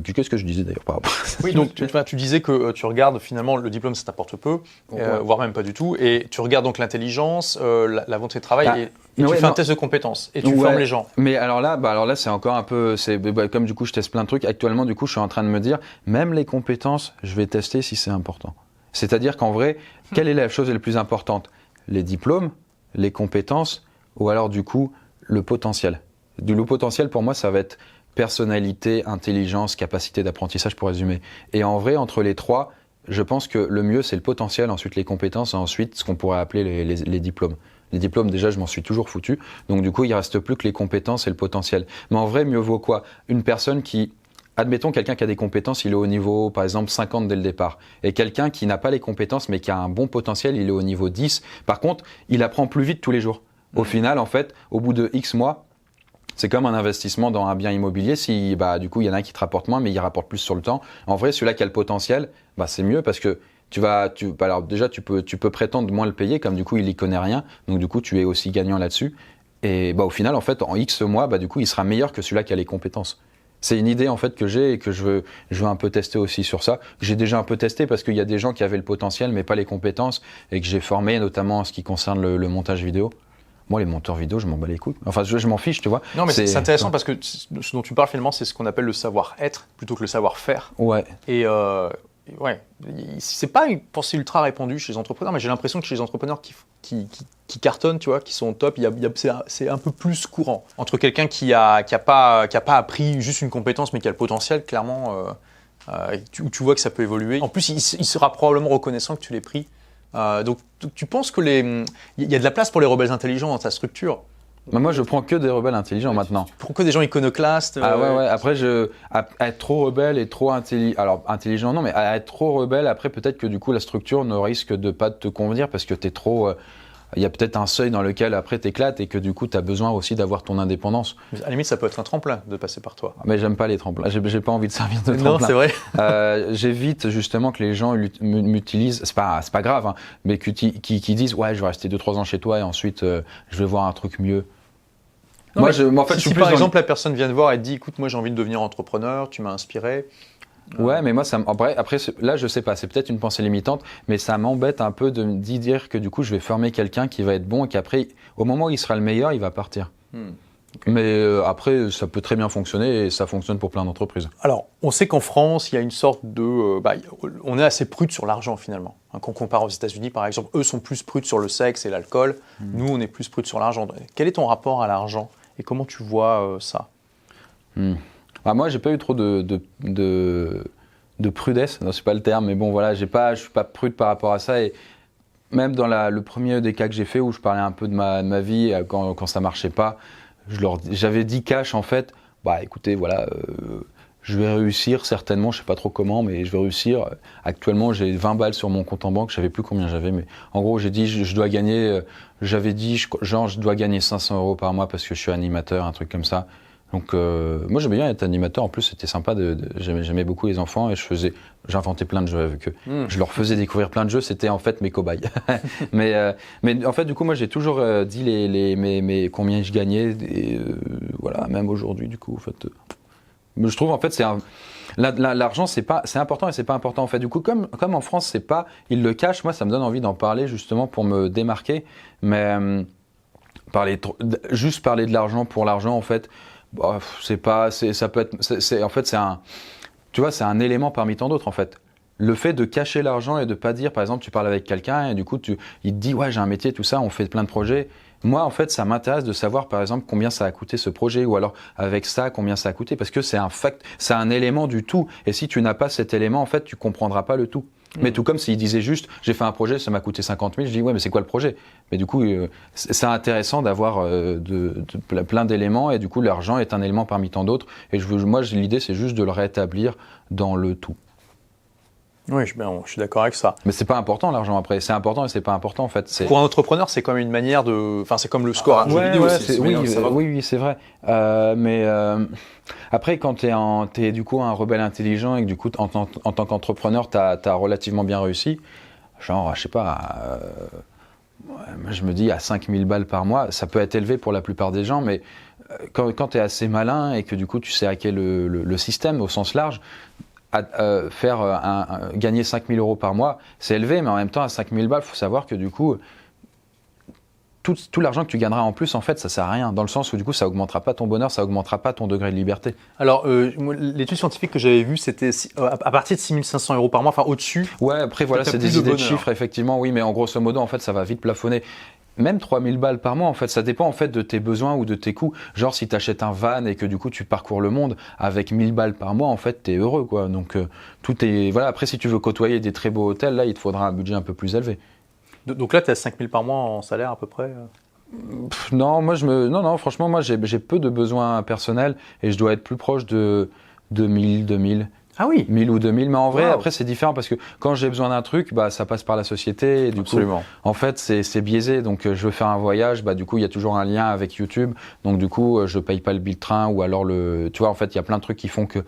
qu'est-ce que je disais d'ailleurs par rapport à ça? Oui, donc tu disais que tu regardes finalement le diplôme, ça t'apporte peu, voire même pas du tout, et tu regardes donc l'intelligence, la volonté de travail, et tu fais un test de compétences, et tu formes les gens. Mais alors là, c'est encore un peu, comme du coup je teste plein de trucs. Actuellement, du coup, je suis en train de me dire, même les compétences, je vais tester si c'est important. C'est-à-dire qu'en vrai, quelle est la chose la plus importante? Les diplômes, les compétences, ou alors du coup le potentiel. Le potentiel pour moi, ça va être personnalité, intelligence, capacité d'apprentissage pour résumer. Et en vrai, entre les trois, je pense que le mieux c'est le potentiel, ensuite les compétences, et ensuite ce qu'on pourrait appeler les diplômes. Les diplômes, déjà, je m'en suis toujours foutu. Donc du coup, il ne reste plus que les compétences et le potentiel. Mais en vrai, mieux vaut quoi? Une personne qui... Admettons quelqu'un qui a des compétences, il est au niveau, par exemple, 50 dès le départ. Et quelqu'un qui n'a pas les compétences, mais qui a un bon potentiel, il est au niveau 10. Par contre, il apprend plus vite tous les jours. Au final, en fait, au bout de X mois, c'est comme un investissement dans un bien immobilier. Du coup, il y en a un qui te rapporte moins, mais il rapporte plus sur le temps. En vrai, celui-là qui a le potentiel, c'est mieux parce que alors déjà, tu peux prétendre moins le payer, comme du coup, il y connaît rien. Donc du coup, tu es aussi gagnant là-dessus. Et au final, en fait, en X mois, du coup, il sera meilleur que celui-là qui a les compétences. C'est une idée en fait que j'ai et que je veux un peu tester aussi sur ça. J'ai déjà un peu testé parce qu'il y a des gens qui avaient le potentiel mais pas les compétences et que j'ai formé notamment en ce qui concerne le montage vidéo. Moi, les monteurs vidéo, je m'en bats les couilles. Enfin, je m'en fiche, tu vois. Non, mais c'est intéressant parce que ce dont tu parles finalement, c'est ce qu'on appelle le savoir-être plutôt que le savoir-faire. Ouais. Et ouais, c'est pas une pensée ultra répandue chez les entrepreneurs, mais j'ai l'impression que chez les entrepreneurs qui cartonnent, tu vois, qui sont au top, c'est un peu plus courant. Entre quelqu'un qui a pas appris juste une compétence, mais qui a le potentiel, clairement, tu vois que ça peut évoluer. En plus, il sera probablement reconnaissant que tu l'aies pris. Donc, tu penses que il y a de la place pour les rebelles intelligents dans ta structure? Moi, je prends que des rebelles intelligents maintenant. Tu prends que des gens iconoclastes. Ah ouais. Après, à être trop rebelle et trop intelligent. Alors, intelligent, non, mais à être trop rebelle, après, peut-être que du coup, la structure ne risque de pas te convenir parce que t'es trop. Il y a peut-être un seuil dans lequel après t'éclates et que du coup, tu as besoin aussi d'avoir ton indépendance. À la limite, ça peut être un tremplin de passer par toi. Mais j'aime pas les tremplins. J'ai pas envie de servir de tremplin. Non, c'est vrai. J'évite justement que les gens m'utilisent. C'est pas grave, hein, mais qui disent ouais, je vais rester 2-3 ans chez toi et ensuite je vais voir un truc mieux. Non, si par exemple la personne vient te voir et te dit écoute, moi j'ai envie de devenir entrepreneur, tu m'as inspiré. Ouais, mais moi, après, là, je sais pas, c'est peut-être une pensée limitante, mais ça m'embête un peu de me dire que du coup, je vais former quelqu'un qui va être bon et qu'après, au moment où il sera le meilleur, il va partir. Okay. Mais après, ça peut très bien fonctionner et ça fonctionne pour plein d'entreprises. Alors, on sait qu'en France, il y a une sorte de... on est assez prude sur l'argent finalement. Quand on compare aux États-Unis, par exemple, eux sont plus prudes sur le sexe et l'alcool. Nous, on est plus prudes sur l'argent. Quel est ton rapport à l'argent et comment tu vois ça? Bah, moi, j'ai pas eu trop de prudesse, non, c'est pas le terme, mais bon, voilà, je suis pas prude par rapport à ça. Et même dans le premier des cas que j'ai fait, où je parlais un peu de ma vie, quand ça marchait pas, j'avais dit cash, en fait, bah écoutez, voilà, je vais réussir certainement, je sais pas trop comment, mais je vais réussir. Actuellement, j'ai 20 balles sur mon compte en banque, je savais plus combien j'avais, mais en gros, j'ai dit, je dois gagner, j'avais dit, je dois gagner 500 € par mois parce que je suis animateur, un truc comme ça. Donc, moi, j'aimais bien être animateur. En plus, c'était sympa. J'aimais beaucoup les enfants et j'inventais plein de jeux avec eux. Je leur faisais découvrir plein de jeux. C'était en fait mes cobayes. mais en fait, du coup, moi, j'ai toujours dit combien je gagnais. Et voilà, même aujourd'hui, du coup, en fait. Je trouve, en fait, l'argent, c'est important et c'est pas important. En fait, du coup, comme en France, c'est pas, ils le cachent. Moi, ça me donne envie d'en parler justement pour me démarquer. Mais juste parler de l'argent pour l'argent, en fait. Bah, ça peut être, en fait, tu vois, c'est un élément parmi tant d'autres, en fait. Le fait de cacher l'argent et de pas dire, par exemple, tu parles avec quelqu'un et du coup, il te dit, ouais, j'ai un métier, tout ça, on fait plein de projets. Moi, en fait, ça m'intéresse de savoir, par exemple, combien ça a coûté ce projet ou alors, avec ça, combien ça a coûté parce que c'est un fact, c'est un élément du tout. Et si tu n'as pas cet élément, en fait, tu comprendras pas le tout. Mais tout comme s'il disait juste, j'ai fait un projet, ça m'a coûté 50 000, je dis, ouais, mais c'est quoi le projet? Mais du coup, c'est intéressant d'avoir plein d'éléments et du coup, l'argent est un élément parmi tant d'autres. Et l'idée, c'est juste de le rétablir dans le tout. Oui, je suis d'accord avec ça. Mais c'est pas important l'argent après, c'est important et c'est pas important en fait. Pour un entrepreneur, c'est comme une manière de, enfin c'est comme le score à un jeu vidéo aussi. Oui, c'est vrai. Après, quand t'es du coup un rebelle intelligent et que du coup en tant qu'entrepreneur, t'as relativement bien réussi, genre je sais pas, moi, je me dis à 5000 balles par mois, ça peut être élevé pour la plupart des gens, mais quand t'es assez malin et que du coup tu sais hacker le système au sens large. Gagner 5000 € par mois, c'est élevé, mais en même temps, à 5000 balles, il faut savoir que du coup, tout l'argent que tu gagneras en plus, en fait, ça sert à rien, dans le sens où du coup, ça augmentera pas ton bonheur, ça augmentera pas ton degré de liberté. Alors, l'étude scientifique que j'avais vue, c'était à partir de 6500 € par mois, enfin au-dessus. Ouais, après, voilà, c'est des idées de chiffres, effectivement, oui, mais en grosso modo, en fait, ça va vite plafonner. Même 3000 balles par mois, en fait, ça dépend en fait de tes besoins ou de tes coûts. Genre, si tu achètes un van et que du coup tu parcours le monde avec 1000 balles par mois, en fait, t'es heureux, quoi. Donc, tout est. Voilà, après, si tu veux côtoyer des très beaux hôtels, là, il te faudra un budget un peu plus élevé. Donc là, tu as 5000 par mois en salaire à peu près Non, non, franchement, moi, j'ai peu de besoins personnels et je dois être plus proche de 1000, 2000. Ah oui 1000 ou 2000, mais en vrai, après, c'est différent parce que quand j'ai besoin d'un truc, bah, ça passe par la société. Et du Absolument. coup, en fait, c'est biaisé. Donc, je veux faire un voyage, bah, du coup, il y a toujours un lien avec YouTube. Donc, du coup, je paye pas le billet de train ou alors tu vois, en fait, il y a plein de trucs qui font que.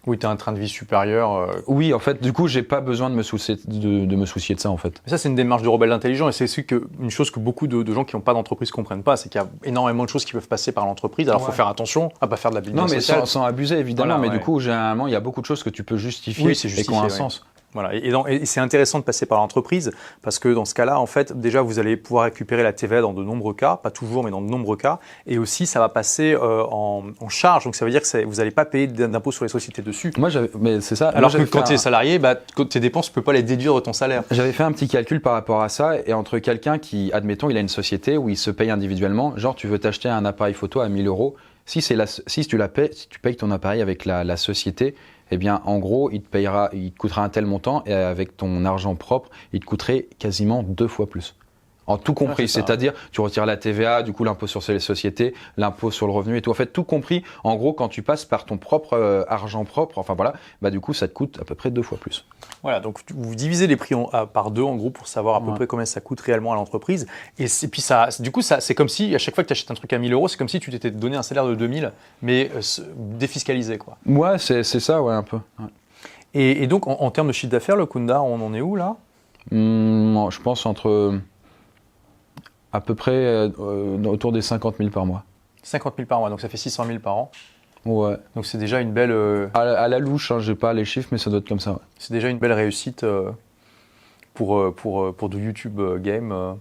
Oui, tu as un train de vie supérieur. Oui, en fait, du coup, j'ai pas besoin de me soucier de ça, en fait. Mais ça, c'est une démarche de rebelle intelligent et c'est une chose que beaucoup de gens qui n'ont pas d'entreprise ne comprennent pas, c'est qu'il y a énormément de choses qui peuvent passer par l'entreprise. Alors, il faut faire attention à ne pas faire de la business sociale. Non, mais sans abuser, évidemment. Voilà, mais du coup, généralement, il y a beaucoup de choses que tu peux justifier oui, et qui ont un sens. Voilà. Et c'est intéressant de passer par l'entreprise parce que dans ce cas-là, en fait, déjà, vous allez pouvoir récupérer la TVA dans de nombreux cas, pas toujours, mais dans de nombreux cas. Et aussi, ça va passer en charge. Donc, ça veut dire que vous n'allez pas payer d'impôt sur les sociétés dessus. Mais c'est ça. Alors que quand tu es salarié, tes dépenses, tu ne peux pas les déduire de ton salaire. J'avais fait un petit calcul par rapport à ça. Et entre quelqu'un qui, admettons, il a une société où il se paye individuellement, genre tu veux t'acheter un appareil photo à 1000 €. Si tu payes ton appareil avec la société, eh bien, en gros, il te coûtera un tel montant et avec ton argent propre, il te coûterait quasiment 2 fois plus. En tout compris, c'est-à-dire tu retires la TVA, du coup l'impôt sur les sociétés, l'impôt sur le revenu et tout. En fait, tout compris, en gros, quand tu passes par ton propre argent propre, enfin voilà, bah du coup, ça te coûte à peu près 2 fois plus. Voilà, donc vous divisez les prix par 2 en gros pour savoir à peu près combien ça coûte réellement à l'entreprise. Et puis ça, du coup, c'est comme si à chaque fois que tu achètes un truc à 1000 €, c'est comme si tu t'étais donné un salaire de 2000, mais défiscalisé, quoi. Ouais, c'est ça, ouais, un peu. Ouais. Et donc, en termes de chiffre d'affaires, le Kunda, on en est où là Je pense entre à peu près autour des 50 000 par mois. 50 000 par mois, donc ça fait 600 000 par an. Ouais. Donc c'est déjà une belle... À la louche, hein, j'ai pas les chiffres, mais ça doit être comme ça. Ouais. C'est déjà une belle réussite pour du YouTube game.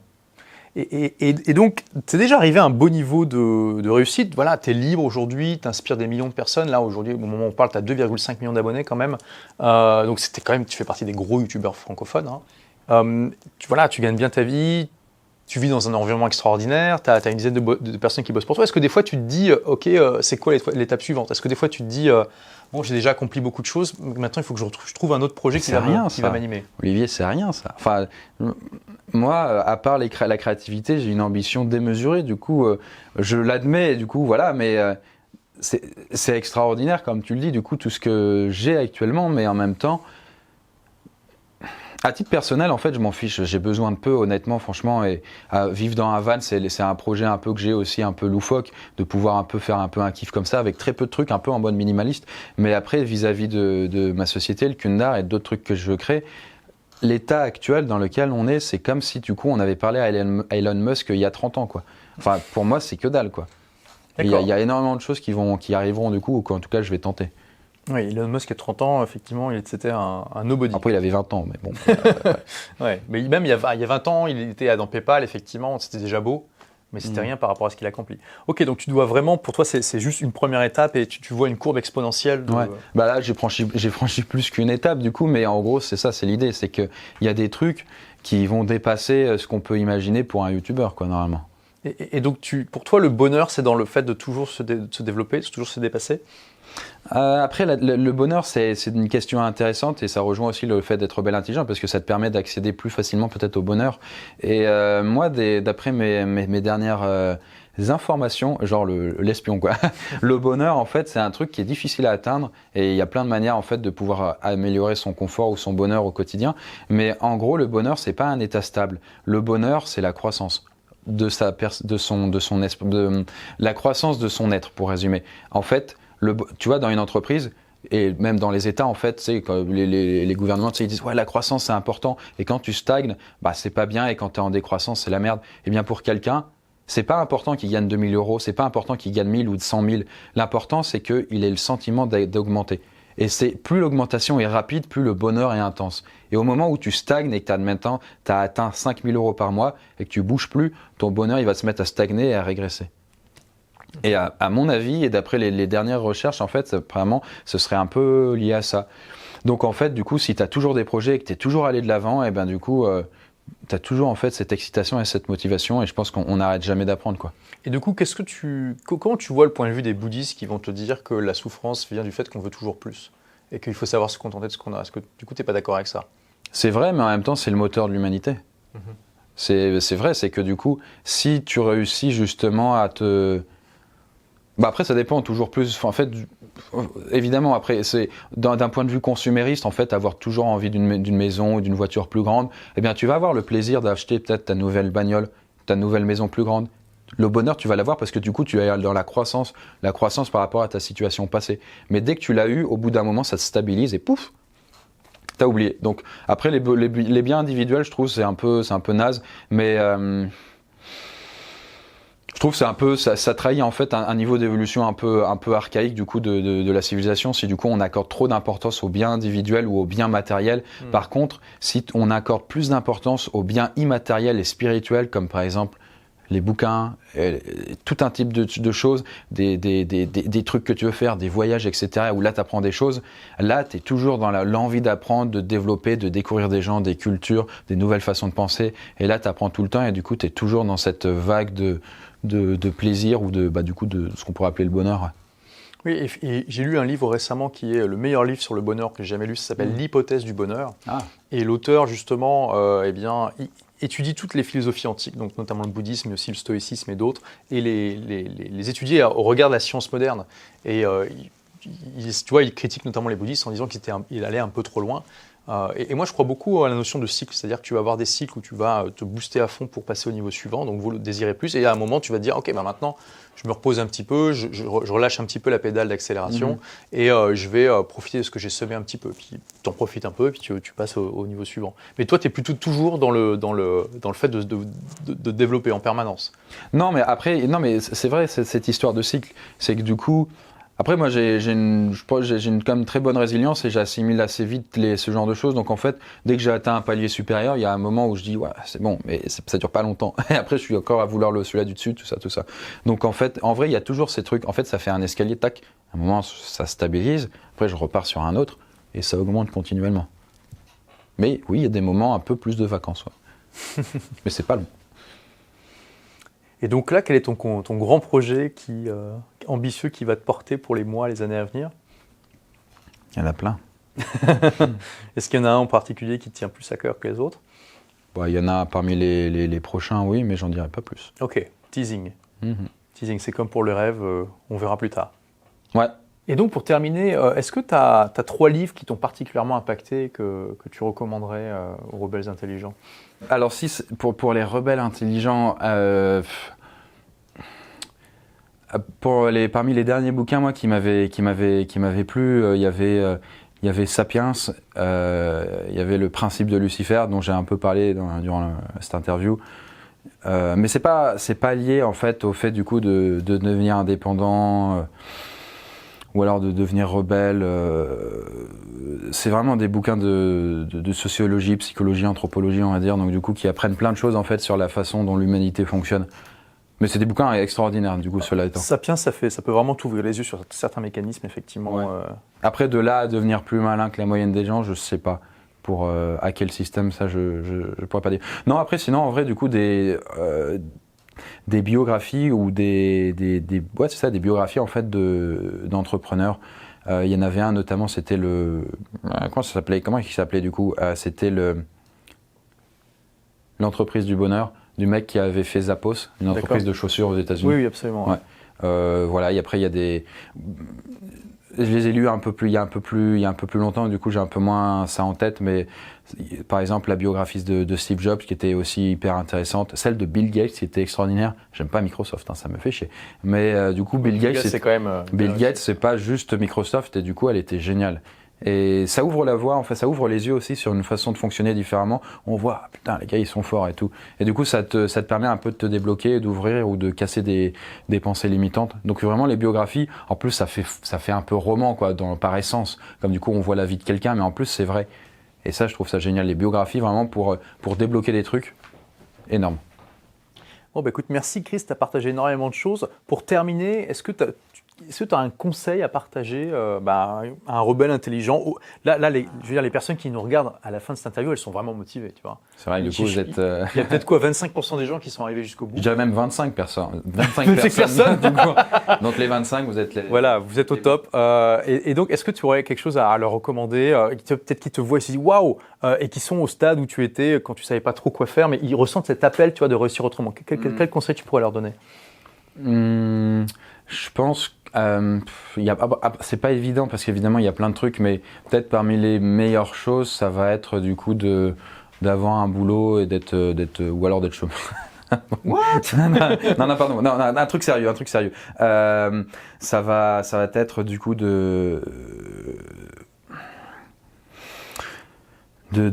Et donc, tu es déjà arrivé à un beau niveau de réussite. Voilà, tu es libre aujourd'hui, tu inspires des millions de personnes. Là, aujourd'hui, au moment où on parle, tu as 2,5 millions d'abonnés quand même. Donc, tu fais partie des gros YouTubeurs francophones. Hein. Tu gagnes bien ta vie. tu vis dans un environnement extraordinaire, tu as une dizaine de personnes qui bossent pour toi. Est-ce que des fois tu te dis, ok, c'est quoi l'étape suivante? Est-ce que des fois tu te dis, bon, j'ai déjà accompli beaucoup de choses, maintenant il faut que je trouve un autre projet qui va m'animer? Olivier, c'est rien ça. Enfin, moi, à part la créativité, j'ai une ambition démesurée, du coup, je l'admets, du coup, voilà, mais c'est extraordinaire, comme tu le dis, du coup, tout ce que j'ai actuellement, mais en même temps, à titre personnel, en fait, je m'en fiche. J'ai besoin de peu, honnêtement, franchement. Et vivre dans un van, c'est un projet un peu que j'ai aussi, un peu loufoque, de pouvoir un peu faire un peu un kiff comme ça, avec très peu de trucs, un peu en mode minimaliste. Mais après, vis-à-vis de ma société, le Kundar et d'autres trucs que je veux créer, l'état actuel dans lequel on est, c'est comme si, du coup, on avait parlé à Elon Musk il y a 30 ans, quoi. Enfin, pour moi, c'est que dalle, quoi. Il y a énormément de choses qui arriveront, du coup, ou qu'en tout cas, je vais tenter. Oui, Elon Musk a 30 ans, effectivement, c'était un nobody. Après, il avait 20 ans, mais bon. Ouais, mais même il y a 20 ans, il était dans PayPal, effectivement, c'était déjà beau, mais c'était rien par rapport à ce qu'il a accompli. Ok, donc tu dois vraiment, pour toi, c'est juste une première étape et tu vois une courbe exponentielle. Ouais. Bah là, j'ai franchi plus qu'une étape, du coup, mais en gros, c'est ça, c'est l'idée, c'est qu'il y a des trucs qui vont dépasser ce qu'on peut imaginer pour un YouTuber, quoi, normalement. Et donc, pour toi, le bonheur, c'est dans le fait de toujours se développer, de toujours se dépasser? Après, le bonheur, c'est une question intéressante et ça rejoint aussi le fait d'être rebelle intelligent parce que ça te permet d'accéder plus facilement peut-être au bonheur. Et moi, d'après mes dernières informations, genre l'espion quoi, le bonheur en fait c'est un truc qui est difficile à atteindre et il y a plein de manières en fait de pouvoir améliorer son confort ou son bonheur au quotidien. Mais en gros, le bonheur c'est pas un état stable. Le bonheur c'est la croissance de la croissance de son être, pour résumer. En fait, tu vois, dans une entreprise, et même dans les États, en fait, les gouvernements, ils disent ouais, la croissance c'est important, et quand tu stagnes, bah c'est pas bien, et quand tu es en décroissance, c'est la merde. Et bien pour quelqu'un, c'est pas important qu'il gagne 2000 euros, c'est pas important qu'il gagne 1000 ou 100 000. L'important, c'est qu'il ait le sentiment d'augmenter. Et plus l'augmentation est rapide, plus le bonheur est intense. Et au moment où tu stagnes et que tu as atteint 5 000 euros par mois et que tu bouges plus, ton bonheur il va se mettre à stagner et à régresser. Et à mon avis, et d'après les dernières recherches, en fait, vraiment, ce serait un peu lié à ça. Donc en fait, du coup, si tu as toujours des projets et que tu es toujours allé de l'avant, et ben du coup, tu as toujours en fait cette excitation et cette motivation, et je pense qu'on n'arrête jamais d'apprendre, quoi. Et du coup, comment tu vois le point de vue des bouddhistes qui vont te dire que la souffrance vient du fait qu'on veut toujours plus et qu'il faut savoir se contenter de ce qu'on a? Est-ce que du coup, tu n'es pas d'accord avec ça? C'est vrai, mais en même temps, c'est le moteur de l'humanité. C'est vrai, c'est que du coup, si tu réussis justement à te... Bah après, ça dépend toujours plus. En fait, évidemment, après, c'est d'un point de vue consumériste, en fait, avoir toujours envie d'une maison ou d'une voiture plus grande, eh bien, tu vas avoir le plaisir d'acheter peut-être ta nouvelle bagnole, ta nouvelle maison plus grande. Le bonheur, tu vas l'avoir parce que du coup, tu es dans la croissance par rapport à ta situation passée. Mais dès que tu l'as eu, au bout d'un moment, ça se stabilise et pouf, t'as oublié. Donc après, les biens individuels, je trouve, c'est un peu naze, mais je trouve que ça trahit en fait un niveau d'évolution un peu archaïque du coup de la civilisation. Si du coup on accorde trop d'importance aux biens individuels ou aux biens matériels. Par contre, si on accorde plus d'importance aux biens immatériels et spirituels, comme par exemple les bouquins, tout un type de choses, des trucs que tu veux faire, des voyages, etc., où là tu apprends des choses, là tu es toujours dans l'envie d'apprendre, de développer, de découvrir des gens, des cultures, des nouvelles façons de penser, et là tu apprends tout le temps, et du coup tu es toujours dans cette vague de plaisir ou de ce qu'on pourrait appeler le bonheur. Oui, et j'ai lu un livre récemment qui est le meilleur livre sur le bonheur que j'ai jamais lu, ça s'appelle L'hypothèse du bonheur. Et l'auteur, justement, étudie toutes les philosophies antiques, donc notamment le bouddhisme, mais aussi le stoïcisme et d'autres, et les étudier au regard de la science moderne. Et tu vois, il critique notamment les bouddhistes en disant qu'il allait un peu trop loin. Et moi, je crois beaucoup à la notion de cycle, c'est-à-dire que tu vas avoir des cycles où tu vas te booster à fond pour passer au niveau suivant, donc vous le désirez plus, et à un moment, tu vas te dire, ok, bah maintenant, je me repose un petit peu, je relâche un petit peu la pédale d'accélération, et je vais profiter de ce que j'ai semé un petit peu, puis tu en profites un peu, puis tu passes au niveau suivant. Mais toi, tu es plutôt toujours dans le fait de développer en permanence. Non, mais c'est vrai, cette histoire de cycle, c'est que du coup... Après, moi, j'ai une quand même très bonne résilience et j'assimile assez vite ce genre de choses. Donc, en fait, dès que j'ai atteint un palier supérieur, il y a un moment où je dis, ouais, c'est bon, mais ça dure pas longtemps. Et après, je suis encore à vouloir celui-là du dessus, tout ça. Donc, en fait, en vrai, il y a toujours ces trucs. En fait, ça fait un escalier, tac. À un moment, ça stabilise. Après, je repars sur un autre et ça augmente continuellement. Mais oui, il y a des moments un peu plus de vacances. Ouais. Mais c'est pas long. Et donc là, quel est ton grand projet ambitieux qui va te porter pour les mois, les années à venir? Il y en a plein. Est-ce qu'il y en a un en particulier qui te tient plus à cœur que les autres? Il y en a parmi les prochains, oui, mais j'en dirai pas plus. Ok, teasing. Mhm. Teasing, c'est comme pour le rêve, on verra plus tard. Ouais. Et donc pour terminer, est-ce que tu as 3 livres qui t'ont particulièrement impacté que tu recommanderais aux rebelles intelligents? Alors si pour les rebelles intelligents, parmi les derniers bouquins moi qui m'avaient plu, il y avait Sapiens, il y avait Le Principe de Lucifer dont j'ai un peu parlé durant cette interview. Mais c'est pas lié en fait au fait du coup de devenir indépendant ou alors de devenir rebelle. C'est vraiment des bouquins de sociologie, psychologie, anthropologie, on va dire, donc du coup qui apprennent plein de choses en fait sur la façon dont l'humanité fonctionne. Mais c'est des bouquins extraordinaires du coup, cela étant. Sapiens, ça peut vraiment t'ouvrir les yeux sur certains mécanismes effectivement. Ouais. Après de là à devenir plus malin que la moyenne des gens, je sais pas. Pour à quel système, ça je pourrais pas dire. Non, après sinon en vrai du coup des biographies ou des biographies en fait d'entrepreneurs. Il y en avait un notamment, c'était comment il s'appelait du coup, c'était l'entreprise du bonheur du mec qui avait fait Zappos, une entreprise de chaussures aux États-Unis. Oui, absolument. Ouais. Voilà, et après il y a des je les ai lus il y a un peu plus longtemps, du coup j'ai un peu moins ça en tête, mais par exemple la biographie de Steve Jobs qui était aussi hyper intéressante, celle de Bill Gates qui était extraordinaire. J'aime pas Microsoft, ça me fait chier. Mais du coup Bill Gates c'est quand même Bill Gates, c'est pas juste Microsoft et du coup elle était géniale. Et ça ouvre la voie, en fait, ça ouvre les yeux aussi sur une façon de fonctionner différemment. On voit, putain, les gars, ils sont forts et tout. Et du coup, ça te permet un peu de te débloquer, d'ouvrir ou de casser des pensées limitantes. Donc vraiment, les biographies, en plus, ça fait un peu roman, quoi, par essence. Comme du coup, on voit la vie de quelqu'un, mais en plus, c'est vrai. Et ça, je trouve ça génial. Les biographies, vraiment, pour débloquer des trucs, énorme. Bon, écoute, merci Chris, tu as partagé énormément de choses. Pour terminer, est-ce que tu as un conseil à partager à un rebelle intelligent? Là, je veux dire, les personnes qui nous regardent à la fin de cette interview, elles sont vraiment motivées, tu vois. C'est vrai, du coup, vous êtes... Il y a peut-être 25% des gens qui sont arrivés jusqu'au bout. Je dirais même 25 personnes. 25 personnes du coup. Donc les 25, vous êtes les... Voilà, vous êtes au top. Et donc, est-ce que tu aurais quelque chose à leur recommander, peut-être qu'ils te voient et se disent waouh, et qui sont au stade où tu étais quand tu savais pas trop quoi faire, mais ils ressentent cet appel, tu vois, de réussir autrement. Quel conseil tu pourrais leur donner? Je pense c'est pas évident parce qu'évidemment il y a plein de trucs, mais peut-être parmi les meilleures choses, ça va être du coup d'avoir un boulot et d'être ou alors d'être chômeur. What? non, pardon, non, un truc sérieux. Ça va être du coup de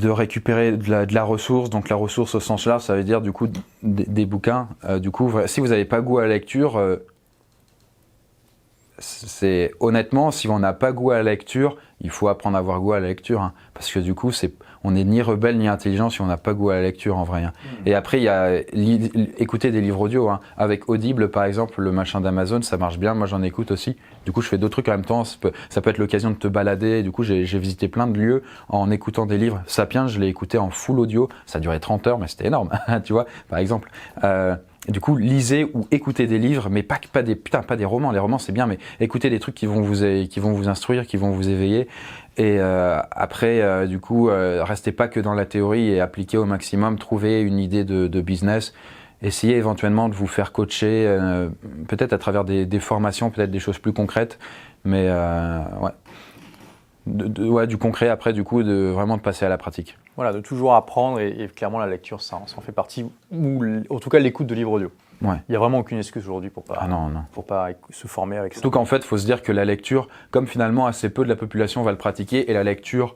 récupérer de la ressource, donc la ressource au sens large, ça veut dire du coup des bouquins. Du coup, si vous n'avez pas goût à la lecture, c'est honnêtement, si on n'a pas goût à la lecture, il faut apprendre à avoir goût à la lecture, hein, parce que du coup, on n'est ni rebelle ni intelligent si on n'a pas goût à la lecture en vrai. Hein. Et après, il y a écouter des livres audio. Hein. Avec Audible, par exemple, le machin d'Amazon, ça marche bien. Moi, j'en écoute aussi. Du coup, je fais d'autres trucs en même temps. Ça peut être l'occasion de te balader. Du coup, j'ai visité plein de lieux en écoutant des livres. Sapiens, je l'ai écouté en full audio. Ça durait 30 heures, mais c'était énorme. Tu vois, par exemple. Du coup, lisez ou écoutez des livres, mais pas des romans. Les romans, c'est bien, mais écoutez des trucs qui vont vous instruire, qui vont vous éveiller. Et après, du coup, restez pas que dans la théorie et appliquez au maximum. Trouvez une idée de business. Essayez éventuellement de vous faire coacher, peut-être à travers des formations, peut-être des choses plus concrètes. Mais du concret après, du coup, vraiment de passer à la pratique. Voilà, de toujours apprendre et clairement la lecture, ça en fait partie, ou en tout cas l'écoute de livres audio. Ouais. Il n'y a vraiment aucune excuse aujourd'hui pour pas se former avec ça. Surtout qu'en fait, il faut se dire que la lecture, comme finalement assez peu de la population va le pratiquer, et la lecture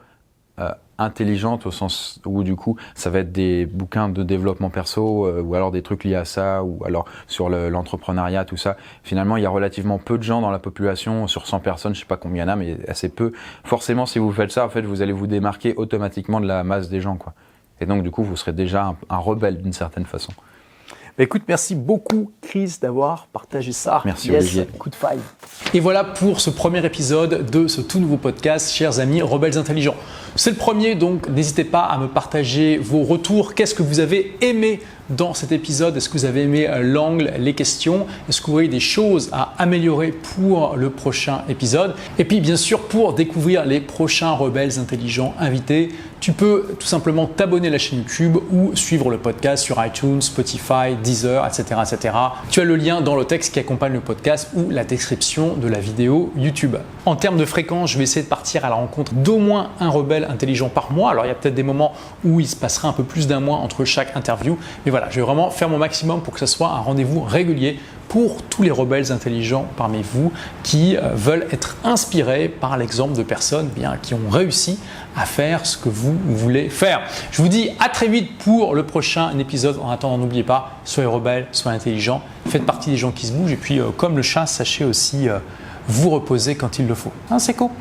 intelligente au sens où du coup, ça va être des bouquins de développement perso ou alors des trucs liés à ça, ou alors sur l'entrepreneuriat, tout ça. Finalement, il y a relativement peu de gens dans la population, sur 100 personnes, je sais pas combien il y en a, mais assez peu. Forcément, si vous faites ça, en fait, vous allez vous démarquer automatiquement de la masse des gens, quoi. Et donc, du coup, vous serez déjà un rebelle d'une certaine façon. Bah écoute, merci beaucoup Chris d'avoir partagé ça. Merci Olivier. Good five. Et voilà pour ce premier épisode de ce tout nouveau podcast, chers amis rebelles intelligents. C'est le premier, donc n'hésitez pas à me partager vos retours. Qu'est-ce que vous avez aimé dans cet épisode? Est-ce que vous avez aimé l'angle, les questions? Est-ce que vous voyez des choses à améliorer pour le prochain épisode? Et puis bien sûr, pour découvrir les prochains rebelles intelligents invités, tu peux tout simplement t'abonner à la chaîne YouTube ou suivre le podcast sur iTunes, Spotify, Deezer, etc., etc. Tu as le lien dans le texte qui accompagne le podcast ou la description de la vidéo YouTube. En termes de fréquence, je vais essayer de partir à la rencontre d'au moins un rebelle intelligent par mois. Alors il y a peut-être des moments où il se passera un peu plus d'un mois entre chaque interview. Mais voilà, je vais vraiment faire mon maximum pour que ce soit un rendez-vous régulier pour tous les rebelles intelligents parmi vous qui veulent être inspirés par l'exemple de personnes qui ont réussi à faire ce que vous voulez faire. Je vous dis à très vite pour le prochain épisode. En attendant, n'oubliez pas, soyez rebelles, soyez intelligents, faites partie des gens qui se bougent et puis comme le chat, sachez aussi vous reposer quand il le faut. Hein, c'est cool.